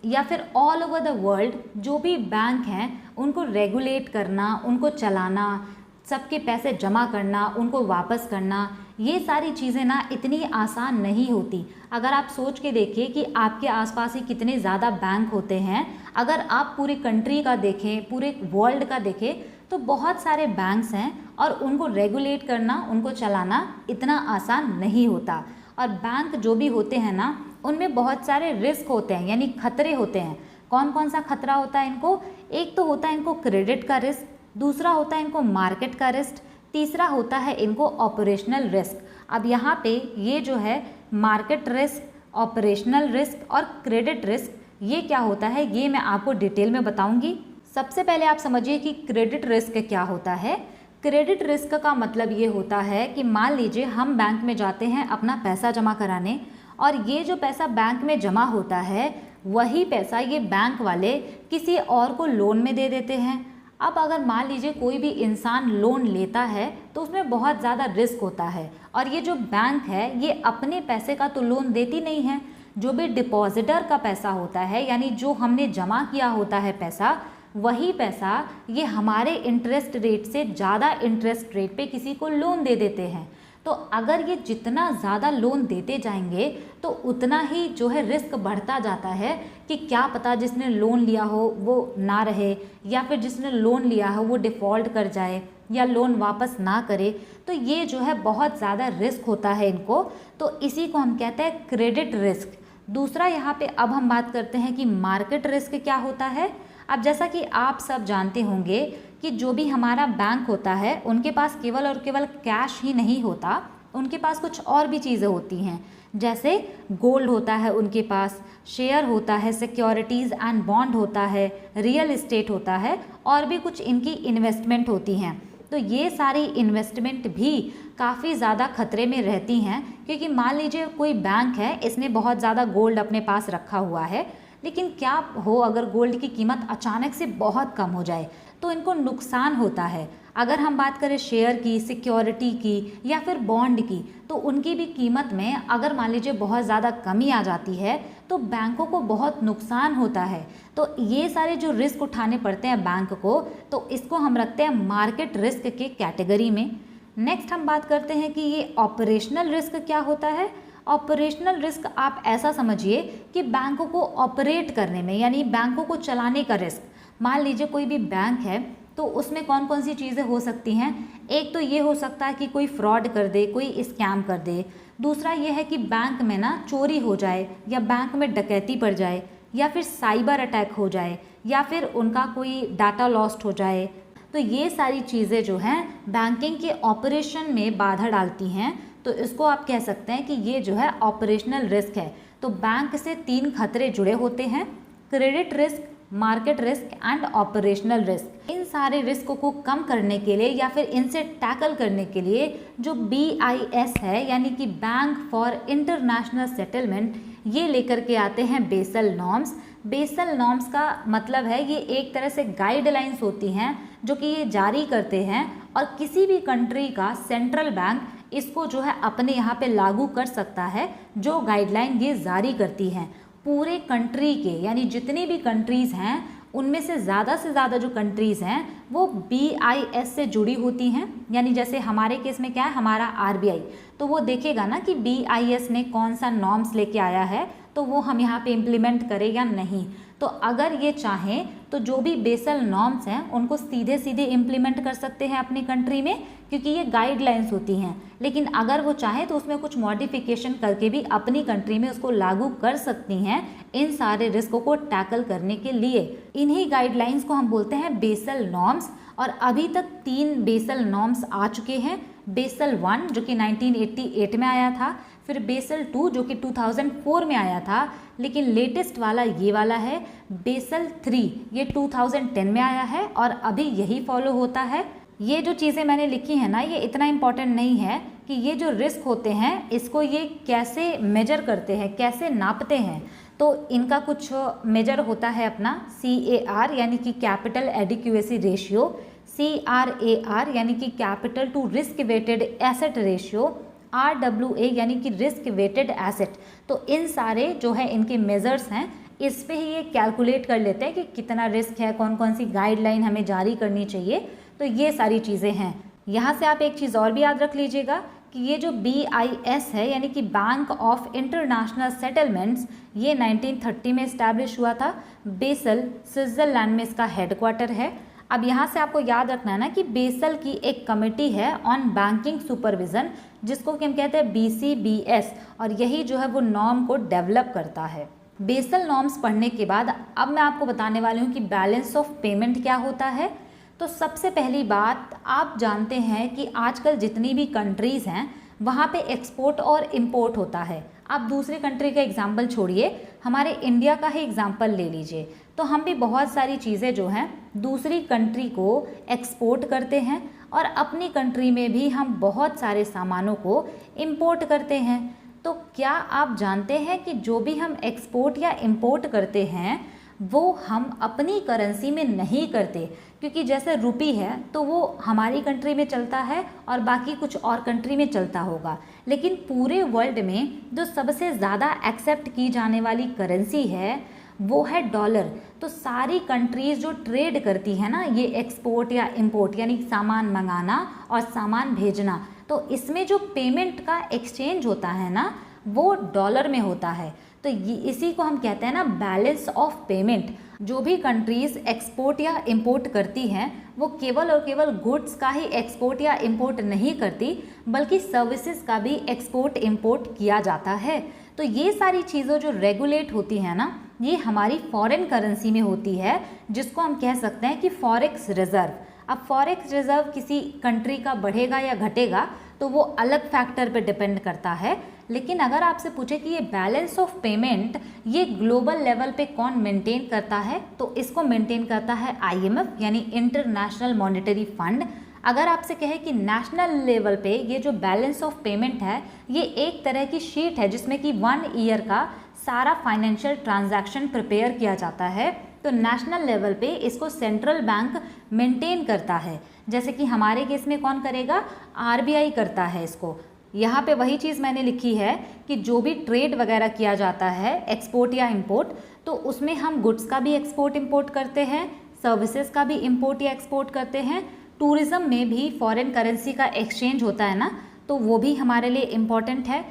या फिर ऑल ओवर द वर्ल्ड, जो भी बैंक हैं उनको रेगुलेट करना, उनको चलाना, सबके पैसे जमा करना, उनको वापस करना, ये सारी चीज़ें ना इतनी आसान नहीं होती। अगर आप सोच के देखिए कि आपके आसपास ही कितने ज़्यादा बैंक होते हैं, अगर आप पूरी कंट्री का देखें, पूरे वर्ल्ड का देखें, तो बहुत सारे बैंक्स हैं और उनको रेगुलेट करना, उनको चलाना इतना आसान नहीं होता। और बैंक जो भी होते हैं ना उनमें बहुत सारे रिस्क होते हैं, यानी खतरे होते हैं। कौन कौन सा खतरा होता है इनको? एक तो होता है इनको क्रेडिट का रिस्क, दूसरा होता है इनको मार्केट का रिस्क, तीसरा होता है इनको ऑपरेशनल रिस्क। अब यहाँ पे ये जो है मार्केट रिस्क, ऑपरेशनल रिस्क और क्रेडिट रिस्क, ये क्या होता है ये मैं आपको डिटेल में बताऊंगी। सबसे पहले आप समझिए कि क्रेडिट रिस्क क्या होता है। क्रेडिट रिस्क का मतलब ये होता है कि मान लीजिए हम बैंक में जाते हैं अपना पैसा जमा कराने, और ये जो पैसा बैंक में जमा होता है वही पैसा ये बैंक वाले किसी और को लोन में दे देते हैं। अब अगर मान लीजिए कोई भी इंसान लोन लेता है तो उसमें बहुत ज़्यादा रिस्क होता है, और ये जो बैंक है ये अपने पैसे का तो लोन देती नहीं है, जो भी डिपॉजिटर का पैसा होता है, यानी जो हमने जमा किया होता है पैसा, वही पैसा ये हमारे इंटरेस्ट रेट से ज़्यादा इंटरेस्ट रेट पे किसी को लोन दे देते हैं। तो अगर ये जितना ज़्यादा लोन देते जाएंगे तो उतना ही जो है रिस्क बढ़ता जाता है कि क्या पता जिसने लोन लिया हो वो ना रहे, या फिर जिसने लोन लिया हो वो डिफ़ॉल्ट कर जाए या लोन वापस ना करे। तो ये जो है बहुत ज़्यादा रिस्क होता है इनको, तो इसी को हम कहते हैं क्रेडिट रिस्क। दूसरा यहाँ पे अब हम बात करते हैं कि मार्केट रिस्क क्या होता है। अब जैसा कि आप सब जानते होंगे कि जो भी हमारा बैंक होता है उनके पास केवल और केवल कैश ही नहीं होता, उनके पास कुछ और भी चीज़ें होती हैं, जैसे गोल्ड होता है उनके पास, शेयर होता है, सिक्योरिटीज़ एंड बॉन्ड होता है, रियल एस्टेट होता है, और भी कुछ इनकी इन्वेस्टमेंट होती हैं। तो ये सारी इन्वेस्टमेंट भी काफ़ी ज़्यादा खतरे में रहती हैं, क्योंकि मान लीजिए कोई बैंक है, इसने बहुत ज़्यादा गोल्ड अपने पास रखा हुआ है, लेकिन क्या हो अगर गोल्ड की कीमत अचानक से बहुत कम हो जाए तो इनको नुकसान होता है। अगर हम बात करें शेयर की, सिक्योरिटी की या फिर बॉन्ड की, तो उनकी भी कीमत में अगर मान लीजिए बहुत ज़्यादा कमी आ जाती है तो बैंकों को बहुत नुकसान होता है। तो ये सारे जो रिस्क उठाने पड़ते हैं बैंक को, तो इसको हम रखते हैं मार्केट रिस्क के कैटेगरी में। नेक्स्ट हम बात करते हैं कि ये ऑपरेशनल रिस्क क्या होता है। ऑपरेशनल रिस्क आप ऐसा समझिए कि बैंकों को ऑपरेट करने में, यानी बैंकों को चलाने का रिस्क। मान लीजिए कोई भी बैंक है तो उसमें कौन कौन सी चीज़ें हो सकती हैं। एक तो ये हो सकता है कि कोई फ्रॉड कर दे, कोई स्कैम कर दे। दूसरा ये है कि बैंक में ना चोरी हो जाए, या बैंक में डकैती पड़ जाए, या फिर साइबर अटैक हो जाए, या फिर उनका कोई डाटा लॉस्ट हो जाए। तो ये सारी चीज़ें जो हैं बैंकिंग के ऑपरेशन में बाधा डालती हैं, तो इसको आप कह सकते हैं कि ये जो है ऑपरेशनल रिस्क है। तो बैंक से 3 खतरे जुड़े होते हैं: credit risk, market risk and operational risk. इन सारे रिस्क को कम करने के लिए या फिर इनसे टैकल करने के लिए जो BIS है, यानी कि बैंक फॉर इंटरनेशनल सेटलमेंट, ये लेकर के आते हैं बेसल नॉर्म्स। बेसल नॉर्म्स का मतलब है ये एक तरह से गाइडलाइंस होती हैं जो कि ये जारी करते हैं, और किसी भी कंट्री का सेंट्रल बैंक इसको जो है अपने यहाँ पे लागू कर सकता है। जो गाइडलाइन ये जारी करती हैं पूरे कंट्री के, यानी जितनी भी कंट्रीज़ हैं उनमें से ज़्यादा जो कंट्रीज़ हैं वो BIS से जुड़ी होती हैं। यानी जैसे हमारे केस में क्या है, हमारा RBI, तो वो देखेगा ना कि BIS ने कौन सा नॉर्म्स लेके आया है, तो वो हम यहाँ पे इम्प्लीमेंट करें या नहीं। तो अगर ये चाहें तो जो भी बेसल नॉर्म्स हैं उनको सीधे सीधे इम्प्लीमेंट कर सकते हैं अपनी कंट्री में, क्योंकि ये गाइडलाइंस होती हैं। लेकिन अगर वो चाहें तो उसमें कुछ मॉडिफिकेशन करके भी अपनी कंट्री में उसको लागू कर सकती हैं इन सारे रिस्कों को टैकल करने के लिए। इन्हीं गाइडलाइंस को हम बोलते हैं बेसल नॉर्म्स। और अभी तक 3 बेसल नॉर्म्स आ चुके हैं। बेसल 1 जो कि 1988 में आया था, फिर बेसल 2 जो कि 2004 में आया था, लेकिन लेटेस्ट वाला ये वाला है बेसल 3, ये 2010 में आया है और अभी यही फॉलो होता है। ये जो चीज़ें मैंने लिखी हैं ना, ये इतना इम्पॉर्टेंट नहीं है कि ये जो रिस्क होते हैं इसको ये कैसे मेजर करते हैं, कैसे नापते हैं। तो इनका कुछ मेजर होता है अपना CAR यानी कि कैपिटल एडिक्वेसी रेशियो, CRAR यानी कि capital to risk weighted asset ratio, RWA यानी कि रिस्क वेटेड एसेट। तो इन सारे जो है इनके मेजर्स हैं, इस पे ही ये कैलकुलेट कर लेते हैं कि कितना रिस्क है, कौन कौन सी गाइडलाइन हमें जारी करनी चाहिए। तो ये सारी चीज़ें हैं। यहाँ से आप एक चीज़ और भी याद रख लीजिएगा कि ये जो BIS है यानी कि बैंक ऑफ इंटरनेशनल सेटलमेंट्स, ये 1930 में इस्टेब्लिश हुआ था। बेसल स्विट्ज़रलैंड में इसका हेडक्वार्टर है। अब यहाँ से आपको याद रखना है ना कि बेसल की एक कमेटी है ऑन बैंकिंग सुपरविज़न, जिसको कि हम कहते हैं BCBS, और यही जो है वो नॉर्म को डेवलप करता है। बेसल नॉर्म्स पढ़ने के बाद अब मैं आपको बताने वाली हूँ कि बैलेंस ऑफ पेमेंट क्या होता है। तो सबसे पहली बात, आप जानते हैं कि आजकल जितनी भी कंट्रीज़ हैं वहाँ पे एक्सपोर्ट और इंपोर्ट होता है। आप दूसरी कंट्री का एग्जांपल छोड़िए, हमारे इंडिया का ही एग्जांपल ले लीजिए। तो हम भी बहुत सारी चीज़ें जो हैं दूसरी कंट्री को एक्सपोर्ट करते हैं, और अपनी कंट्री में भी हम बहुत सारे सामानों को इंपोर्ट करते हैं। तो क्या आप जानते हैं कि जो भी हम एक्सपोर्ट या इंपोर्ट करते हैं वो हम अपनी करेंसी में नहीं करते, क्योंकि जैसे रुपी है तो वो हमारी कंट्री में चलता है और बाकी कुछ और कंट्री में चलता होगा, लेकिन पूरे वर्ल्ड में जो सबसे ज़्यादा एक्सेप्ट की जाने वाली करेंसी है वो है डॉलर। तो सारी कंट्रीज़ जो ट्रेड करती है ना, ये एक्सपोर्ट या इंपोर्ट यानी सामान मंगाना और सामान भेजना, तो इसमें जो पेमेंट का एक्सचेंज होता है ना वो डॉलर में होता है। तो इसी को हम कहते हैं ना बैलेंस ऑफ पेमेंट। जो भी कंट्रीज़ एक्सपोर्ट या इंपोर्ट करती हैं वो केवल और केवल गुड्स का ही एक्सपोर्ट या इंपोर्ट नहीं करती, बल्कि सर्विसेज का भी एक्सपोर्ट इंपोर्ट किया जाता है। तो ये सारी चीज़ें जो रेगुलेट होती हैं ना, ये हमारी फॉरेन करेंसी में होती है, जिसको हम कह सकते हैं कि फॉरेक्स रिजर्व। अब फॉरेक्स रिजर्व किसी कंट्री का बढ़ेगा या घटेगा तो वो अलग फैक्टर पे डिपेंड करता है, लेकिन अगर आपसे पूछे कि ये बैलेंस ऑफ पेमेंट ये ग्लोबल लेवल पे कौन मेंटेन करता है, तो इसको मेंटेन करता है IMF यानी इंटरनेशनल मॉनेटरी फंड। अगर आपसे कहे कि नेशनल लेवल पे ये जो बैलेंस ऑफ पेमेंट है ये एक तरह की शीट है जिसमें कि 1 ईयर का सारा फाइनेंशियल ट्रांजैक्शन प्रिपेयर किया जाता है, तो नेशनल लेवल पे इसको सेंट्रल बैंक मेंटेन करता है। जैसे कि हमारे केस में कौन करेगा, RBI करता है इसको। यहाँ पे वही चीज़ मैंने लिखी है कि जो भी ट्रेड वगैरह किया जाता है एक्सपोर्ट या इंपोर्ट, तो उसमें हम गुड्स का भी एक्सपोर्ट इंपोर्ट करते हैं, सर्विसेज का भी इंपोर्ट या एक्सपोर्ट करते हैं, टूरिज़्म में भी फॉरेन करेंसी का एक्सचेंज होता है ना, तो वो भी हमारे लिए इम्पॉर्टेंट है।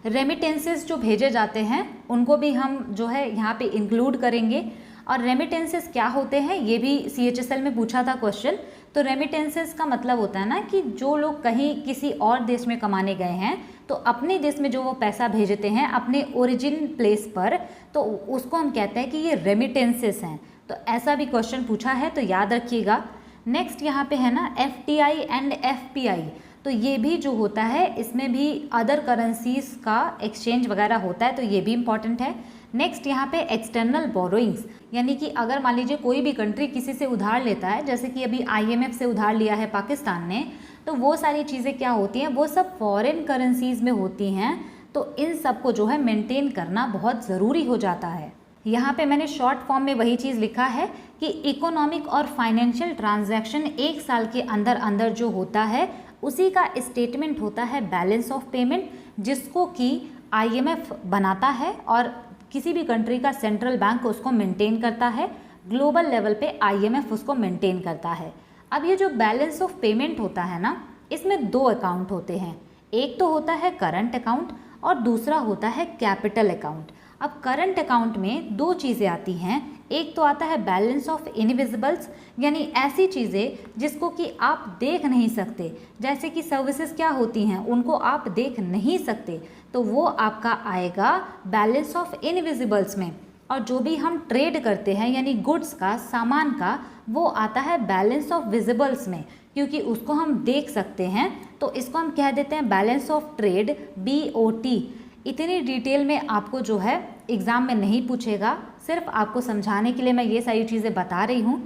रेमिटेंसेस जो भेजे जाते हैं उनको भी हम जो है यहाँ पे इंक्लूड करेंगे। और रेमिटेंसेस क्या होते हैं ये भी CHSL में पूछा था क्वेश्चन। तो रेमिटेंसेस का मतलब होता है ना कि जो लोग कहीं किसी और देश में कमाने गए हैं तो अपने देश में जो वो पैसा भेजते हैं अपने ओरिजिन प्लेस पर, तो उसको हम कहते हैं कि ये रेमिटेंसेस हैं। तो ऐसा भी क्वेश्चन पूछा है तो याद रखिएगा। नेक्स्ट यहाँ पे है ना FDI एंड FPI, तो ये भी जो होता है इसमें भी अदर करेंसीज का एक्सचेंज वगैरह होता है, तो ये भी इम्पॉर्टेंट है। नेक्स्ट यहाँ पे एक्सटर्नल बोरोइंग्स, यानी कि अगर मान लीजिए कोई भी कंट्री किसी से उधार लेता है, जैसे कि अभी IMF से उधार लिया है पाकिस्तान ने, तो वो सारी चीज़ें क्या होती हैं, वो सब फॉरेन करेंसीज में होती हैं। तो इन सब को जो है मेंटेन करना बहुत ज़रूरी हो जाता है। यहाँ पे मैंने शॉर्ट फॉर्म में वही चीज़ लिखा है कि इकोनॉमिक और फाइनेंशियल ट्रांजैक्शन एक साल के अंदर अंदर जो होता है उसी का स्टेटमेंट होता है बैलेंस ऑफ पेमेंट, जिसको कि IMF बनाता है और किसी भी कंट्री का सेंट्रल बैंक उसको मेंटेन करता है। ग्लोबल लेवल पे IMF उसको मेंटेन करता है। अब ये जो बैलेंस ऑफ पेमेंट होता है ना, इसमें 2 अकाउंट होते हैं, एक तो होता है करंट अकाउंट और दूसरा होता है कैपिटल अकाउंट। अब करंट अकाउंट में 2 चीज़ें आती हैं, एक तो आता है बैलेंस ऑफ इनविजिबल्स, यानी ऐसी चीज़ें जिसको कि आप देख नहीं सकते, जैसे कि सर्विसेज क्या होती हैं उनको आप देख नहीं सकते, तो वो आपका आएगा बैलेंस ऑफ इनविजिबल्स में। और जो भी हम ट्रेड करते हैं यानी गुड्स का, सामान का, वो आता है बैलेंस ऑफ विजिबल्स में, क्योंकि उसको हम देख सकते हैं, तो इसको हम कह देते हैं बैलेंस ऑफ ट्रेड BOT। इतनी डिटेल में आपको जो है एग्ज़ाम में नहीं पूछेगा, सिर्फ आपको समझाने के लिए मैं ये सारी चीज़ें बता रही हूँ।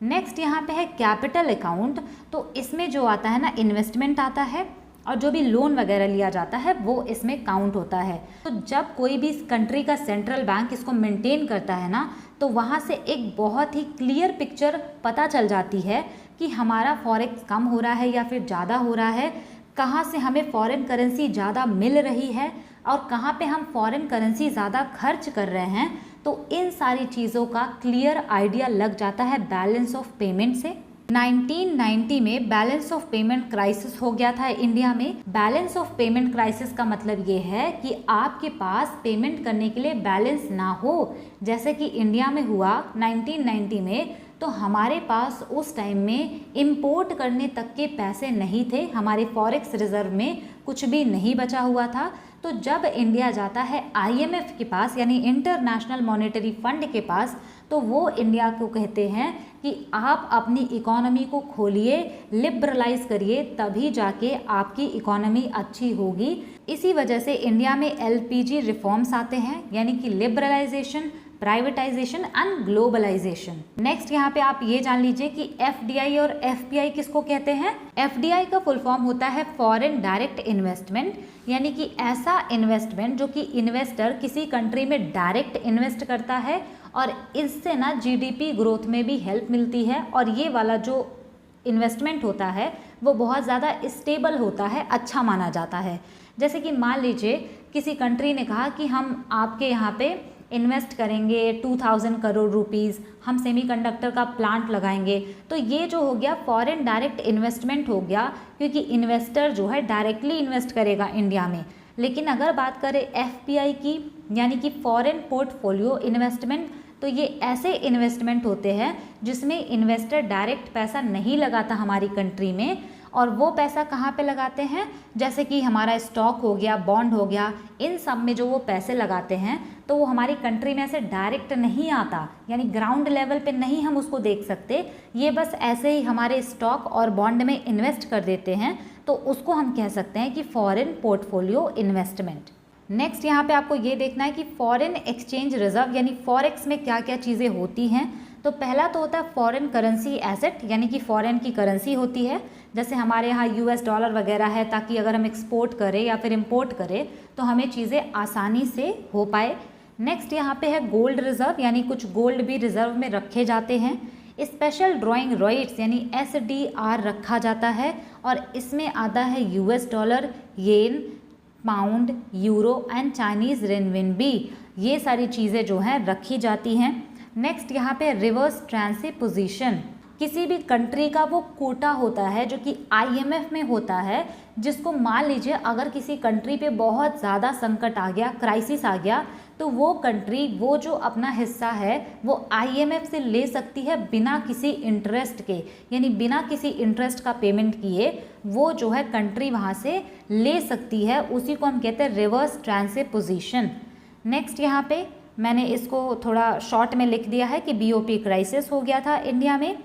नेक्स्ट यहाँ पे है कैपिटल अकाउंट, तो इसमें जो आता है ना इन्वेस्टमेंट आता है और जो भी लोन वगैरह लिया जाता है वो इसमें काउंट होता है। तो जब कोई भी कंट्री का सेंट्रल बैंक इसको मेंटेन करता है ना, तो वहाँ से एक बहुत ही क्लियर पिक्चर पता चल जाती है कि हमारा फॉरेक्स कम हो रहा है या फिर ज़्यादा हो रहा है, कहाँ से हमें फॉरेन करेंसी ज़्यादा मिल रही है और कहाँ पे हम फॉरेन करेंसी ज़्यादा खर्च कर रहे हैं। तो इन सारी चीज़ों का क्लियर आइडिया लग जाता है बैलेंस ऑफ पेमेंट से। 1990 में बैलेंस ऑफ पेमेंट क्राइसिस हो गया था इंडिया में। बैलेंस ऑफ पेमेंट क्राइसिस का मतलब ये है कि आपके पास पेमेंट करने के लिए बैलेंस ना हो, जैसे कि इंडिया में हुआ 1990 में। तो हमारे पास उस टाइम में इंपोर्ट करने तक के पैसे नहीं थे, हमारे फॉरेक्स रिजर्व में कुछ भी नहीं बचा हुआ था। तो जब इंडिया जाता है IMF के पास यानी इंटरनेशनल मॉनेटरी फंड के पास, तो वो इंडिया को कहते हैं कि आप अपनी इकोनॉमी को खोलिए, लिबरलाइज करिए, तभी जाके आपकी इकोनॉमी अच्छी होगी। इसी वजह से इंडिया में LPG रिफॉर्म्स आते हैं, यानी कि liberalisation, privatisation and globalisation. Next यहाँ पे आप ये जान लीजिए कि FDI और FPI किसको कहते हैं। FDI का फुल फॉर्म होता है फॉरेन डायरेक्ट इन्वेस्टमेंट, यानी कि ऐसा इन्वेस्टमेंट जो कि इन्वेस्टर किसी कंट्री में डायरेक्ट इन्वेस्ट करता है और इससे ना जीडीपी ग्रोथ में भी हेल्प मिलती है और ये वाला जो इन्वेस्टमेंट होता है वो बहुत ज़्यादा स्टेबल होता है, अच्छा माना जाता है। जैसे कि मान लीजिए किसी कंट्री ने कहा कि हम आपके यहाँ पे इन्वेस्ट करेंगे 2000 करोड़ रुपीज़, हम सेमीकंडक्टर का प्लांट लगाएंगे, तो ये जो हो गया फॉरेन डायरेक्ट इन्वेस्टमेंट हो गया, क्योंकि इन्वेस्टर जो है डायरेक्टली इन्वेस्ट करेगा इंडिया में। लेकिन अगर बात करें एफपीआई की, यानी कि फॉरेन पोर्टफोलियो इन्वेस्टमेंट, तो ये ऐसे इन्वेस्टमेंट होते हैं जिसमें इन्वेस्टर डायरेक्ट पैसा नहीं लगाता हमारी कंट्री में, और वो पैसा कहाँ पे लगाते हैं, जैसे कि हमारा स्टॉक हो गया, बॉन्ड हो गया, इन सब में जो वो पैसे लगाते हैं तो वो हमारी कंट्री में ऐसे डायरेक्ट नहीं आता, यानी ग्राउंड लेवल पे नहीं हम उसको देख सकते, ये बस ऐसे ही हमारे स्टॉक और बॉन्ड में इन्वेस्ट कर देते हैं, तो उसको हम कह सकते हैं कि फॉरेन पोर्टफोलियो इन्वेस्टमेंट। नेक्स्ट यहाँ पे आपको ये देखना है कि फॉरेन एक्सचेंज रिजर्व यानी फॉरेक्स में क्या क्या चीज़ें होती हैं। तो पहला तो होता है फॉरेन करेंसी एसेट, यानी कि फॉरेन की करेंसी होती है, जैसे हमारे यहाँ यूएस डॉलर वगैरह है, ताकि अगर हम एक्सपोर्ट करें या फिर इंपोर्ट करें तो हमें चीज़ें आसानी से हो पाए। नेक्स्ट यहाँ पे है गोल्ड रिजर्व, यानी कुछ गोल्ड भी रिजर्व में रखे जाते हैं। स्पेशल ड्राइंग राइट्स यानी एसडीआर रखा जाता है, और इसमें आता है US dollar, yen, pound, euro and Chinese renminbi, ये सारी चीज़ें जो हैं रखी जाती हैं। नेक्स्ट यहाँ पे रिवर्स ट्रांसपोजिशन, किसी भी कंट्री का वो कोटा होता है जो कि आईएमएफ में होता है, जिसको मान लीजिए अगर किसी कंट्री पे बहुत ज़्यादा संकट आ गया, क्राइसिस आ गया, तो वो कंट्री वो जो अपना हिस्सा है वो आईएमएफ से ले सकती है बिना किसी इंटरेस्ट के, यानी बिना किसी इंटरेस्ट का पेमेंट किए वो जो है कंट्री वहाँ से ले सकती है, उसी को हम कहते हैं रिवर्स ट्रांसपोजिशन। नेक्स्ट यहाँ पे मैंने इसको थोड़ा शॉर्ट में लिख दिया है कि बीओपी क्राइसिस हो गया था इंडिया में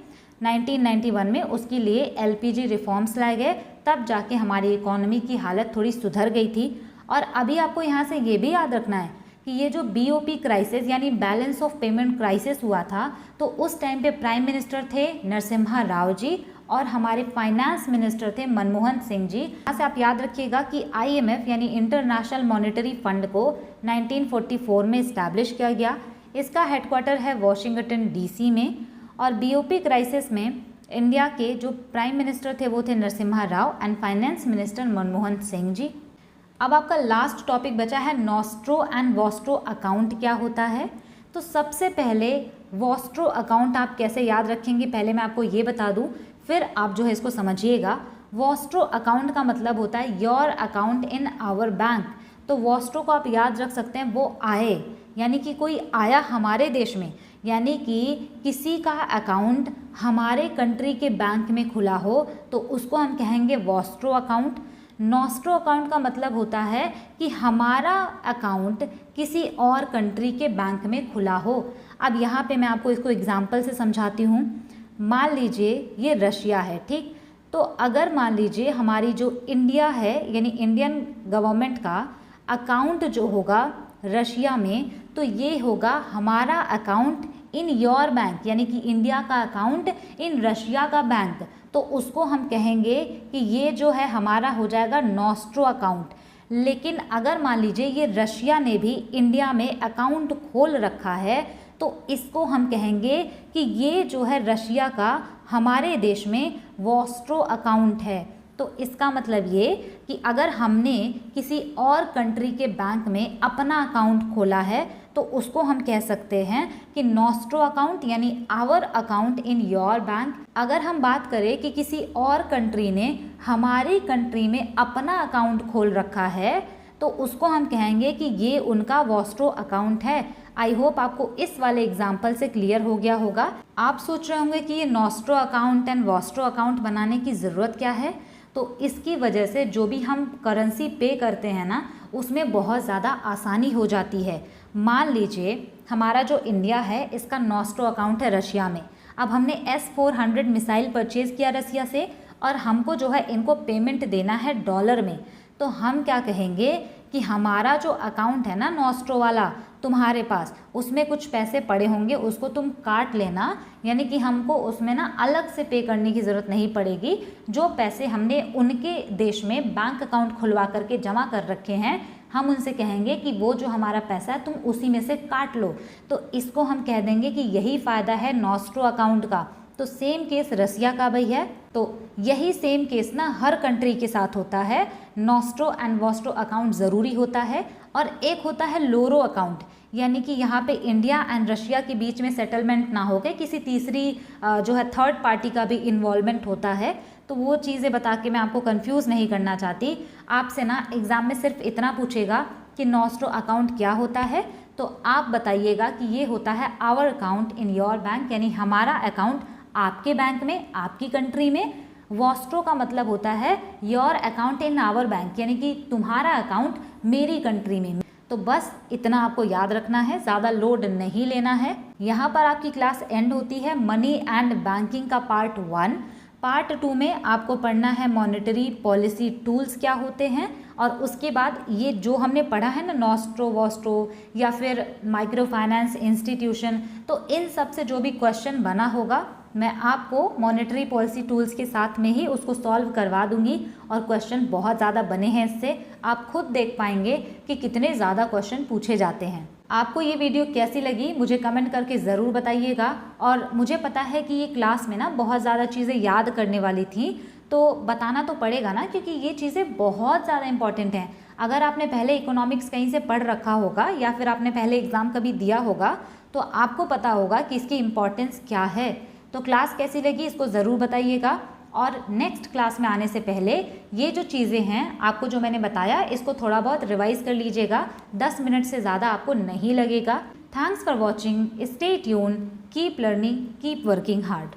1991 में, उसके लिए एलपीजी रिफॉर्म्स लाए गए, तब जाके हमारी इकोनॉमी की हालत थोड़ी सुधर गई थी। और अभी आपको यहाँ से ये भी याद रखना है कि ये जो बीओपी क्राइसिस यानी बैलेंस ऑफ पेमेंट क्राइसिस हुआ था, तो उस टाइम पे प्राइम मिनिस्टर थे नरसिम्हा राव जी और हमारे फाइनेंस मिनिस्टर थे मनमोहन सिंह जी। यहाँ से आप याद रखिएगा कि आईएमएफ यानी इंटरनेशनल मॉनेटरी फंड को 1944 में इस्टेब्लिश किया गया। इसका हेडक्वार्टर है वॉशिंगटन डीसी में, और बीओपी क्राइसिस में इंडिया के जो प्राइम मिनिस्टर थे वो थे Narasimha Rao and finance minister Manmohan Singh ji. अब आपका लास्ट टॉपिक बचा है नॉस्ट्रो एंड वॉस्ट्रो अकाउंट क्या होता है। तो सबसे पहले वॉस्ट्रो अकाउंट आप कैसे याद रखेंगे, पहले मैं आपको ये बता दूं, फिर आप जो है इसको समझिएगा। वॉस्ट्रो अकाउंट का मतलब होता है your account in our bank. तो वॉस्ट्रो को आप याद रख सकते हैं वो आए, यानी कि कोई आया हमारे देश में, यानी कि किसी का अकाउंट हमारे कंट्री के बैंक में खुला हो तो उसको हम कहेंगे वॉस्ट्रो अकाउंट। नॉस्ट्रो अकाउंट का मतलब होता है कि हमारा अकाउंट किसी और कंट्री के बैंक में खुला हो। अब यहाँ पे मैं आपको इसको एग्जांपल से समझाती हूँ। मान लीजिए ये रशिया है, ठीक, तो अगर मान लीजिए हमारी जो इंडिया है यानी इंडियन गवर्नमेंट का अकाउंट जो होगा रशिया में, तो ये होगा हमारा अकाउंट इन योर बैंक, यानी कि इंडिया का अकाउंट इन रशिया का बैंक, तो उसको हम कहेंगे कि ये जो है हमारा हो जाएगा नॉस्ट्रो अकाउंट। लेकिन अगर मान लीजिए ये रशिया ने भी इंडिया में अकाउंट खोल रखा है तो इसको हम कहेंगे कि ये जो है रशिया का हमारे देश में वॉस्ट्रो अकाउंट है। तो इसका मतलब ये कि अगर हमने किसी और कंट्री के बैंक में अपना अकाउंट खोला है तो उसको हम कह सकते हैं कि नॉस्ट्रो अकाउंट यानी our account in your bank. अगर हम बात करें कि किसी और कंट्री ने हमारी कंट्री में अपना अकाउंट खोल रखा है तो उसको हम कहेंगे कि ये उनका वॉस्ट्रो अकाउंट है। आई होप आपको इस वाले एग्जाम्पल से क्लियर हो गया होगा। आप सोच रहे होंगे कि ये nostro account and Vostro account बनाने की ज़रूरत क्या है। तो इसकी वजह से जो भी हम करेंसी पे करते हैं ना उसमें बहुत ज़्यादा आसानी हो जाती है। मान लीजिए हमारा जो इंडिया है इसका नॉस्ट्रो अकाउंट है रशिया में। अब हमने S-400 मिसाइल परचेज़ किया रशिया से और हमको जो है इनको पेमेंट देना है डॉलर में, तो हम क्या कहेंगे कि हमारा जो अकाउंट है ना नॉस्ट्रो वाला तुम्हारे पास, उसमें कुछ पैसे पड़े होंगे, उसको तुम काट लेना, यानी कि हमको उसमें ना अलग से पे करने की ज़रूरत नहीं पड़ेगी। जो पैसे हमने उनके देश में बैंक अकाउंट खुलवा करके जमा कर रखे हैं हम उनसे कहेंगे कि वो जो हमारा पैसा है तुम उसी में से काट लो, तो इसको हम कह देंगे कि यही फ़ायदा है नॉस्ट्रो अकाउंट का। तो सेम केस रसिया का भी है, तो यही सेम केस ना हर कंट्री के साथ होता है। नॉस्ट्रो एंड वॉस्ट्रो अकाउंट ज़रूरी होता है। और एक होता है लोरो अकाउंट, यानी कि यहाँ पे इंडिया एंड रशिया के बीच में सेटलमेंट ना हो गए, किसी तीसरी जो है थर्ड पार्टी का भी इन्वॉल्वमेंट होता है। तो वो चीज़ें बता के मैं आपको कंफ्यूज नहीं करना चाहती। आपसे ना एग्ज़ाम में सिर्फ इतना पूछेगा कि नॉस्ट्रो अकाउंट क्या होता है, तो आप बताइएगा कि ये होता है our account in your bank, यानी हमारा अकाउंट आपके बैंक में, आपकी कंट्री में। वॉस्ट्रो का मतलब होता है your account in our bank, यानी कि तुम्हारा अकाउंट मेरी कंट्री में। तो बस इतना आपको याद रखना है, ज़्यादा लोड नहीं लेना है। यहाँ पर आपकी क्लास एंड होती है मनी एंड बैंकिंग का पार्ट 1। पार्ट 2 में आपको पढ़ना है मॉनेटरी पॉलिसी टूल्स क्या होते हैं, और उसके बाद ये जो हमने पढ़ा है ना नॉस्ट्रो वॉस्ट्रो या फिर माइक्रो फाइनेंस इंस्टीट्यूशन, तो इन सब से जो भी क्वेश्चन बना होगा मैं आपको मॉनेटरी पॉलिसी टूल्स के साथ में ही उसको सॉल्व करवा दूंगी। और क्वेश्चन बहुत ज़्यादा बने हैं इससे, आप खुद देख पाएंगे कि कितने ज़्यादा क्वेश्चन पूछे जाते हैं। आपको ये वीडियो कैसी लगी मुझे कमेंट करके ज़रूर बताइएगा। और मुझे पता है कि ये क्लास में ना बहुत ज़्यादा चीज़ें याद करने वाली थी, तो बताना तो पड़ेगा ना, क्योंकि ये चीज़ें बहुत ज़्यादा इंपॉर्टेंट हैं। अगर आपने पहले इकोनॉमिक्स कहीं से पढ़ रखा होगा या फिर आपने पहले एग्ज़ाम कभी दिया होगा, तो आपको पता होगा कि इसकी इम्पॉर्टेंस क्या है। तो क्लास कैसी लगी इसको ज़रूर बताइएगा। और नेक्स्ट क्लास में आने से पहले ये जो चीज़ें हैं आपको जो मैंने बताया, इसको थोड़ा बहुत रिवाइज कर लीजिएगा। 10 मिनट से ज़्यादा आपको नहीं लगेगा। Thanks for watching, stay tune, keep learning, keep working hard.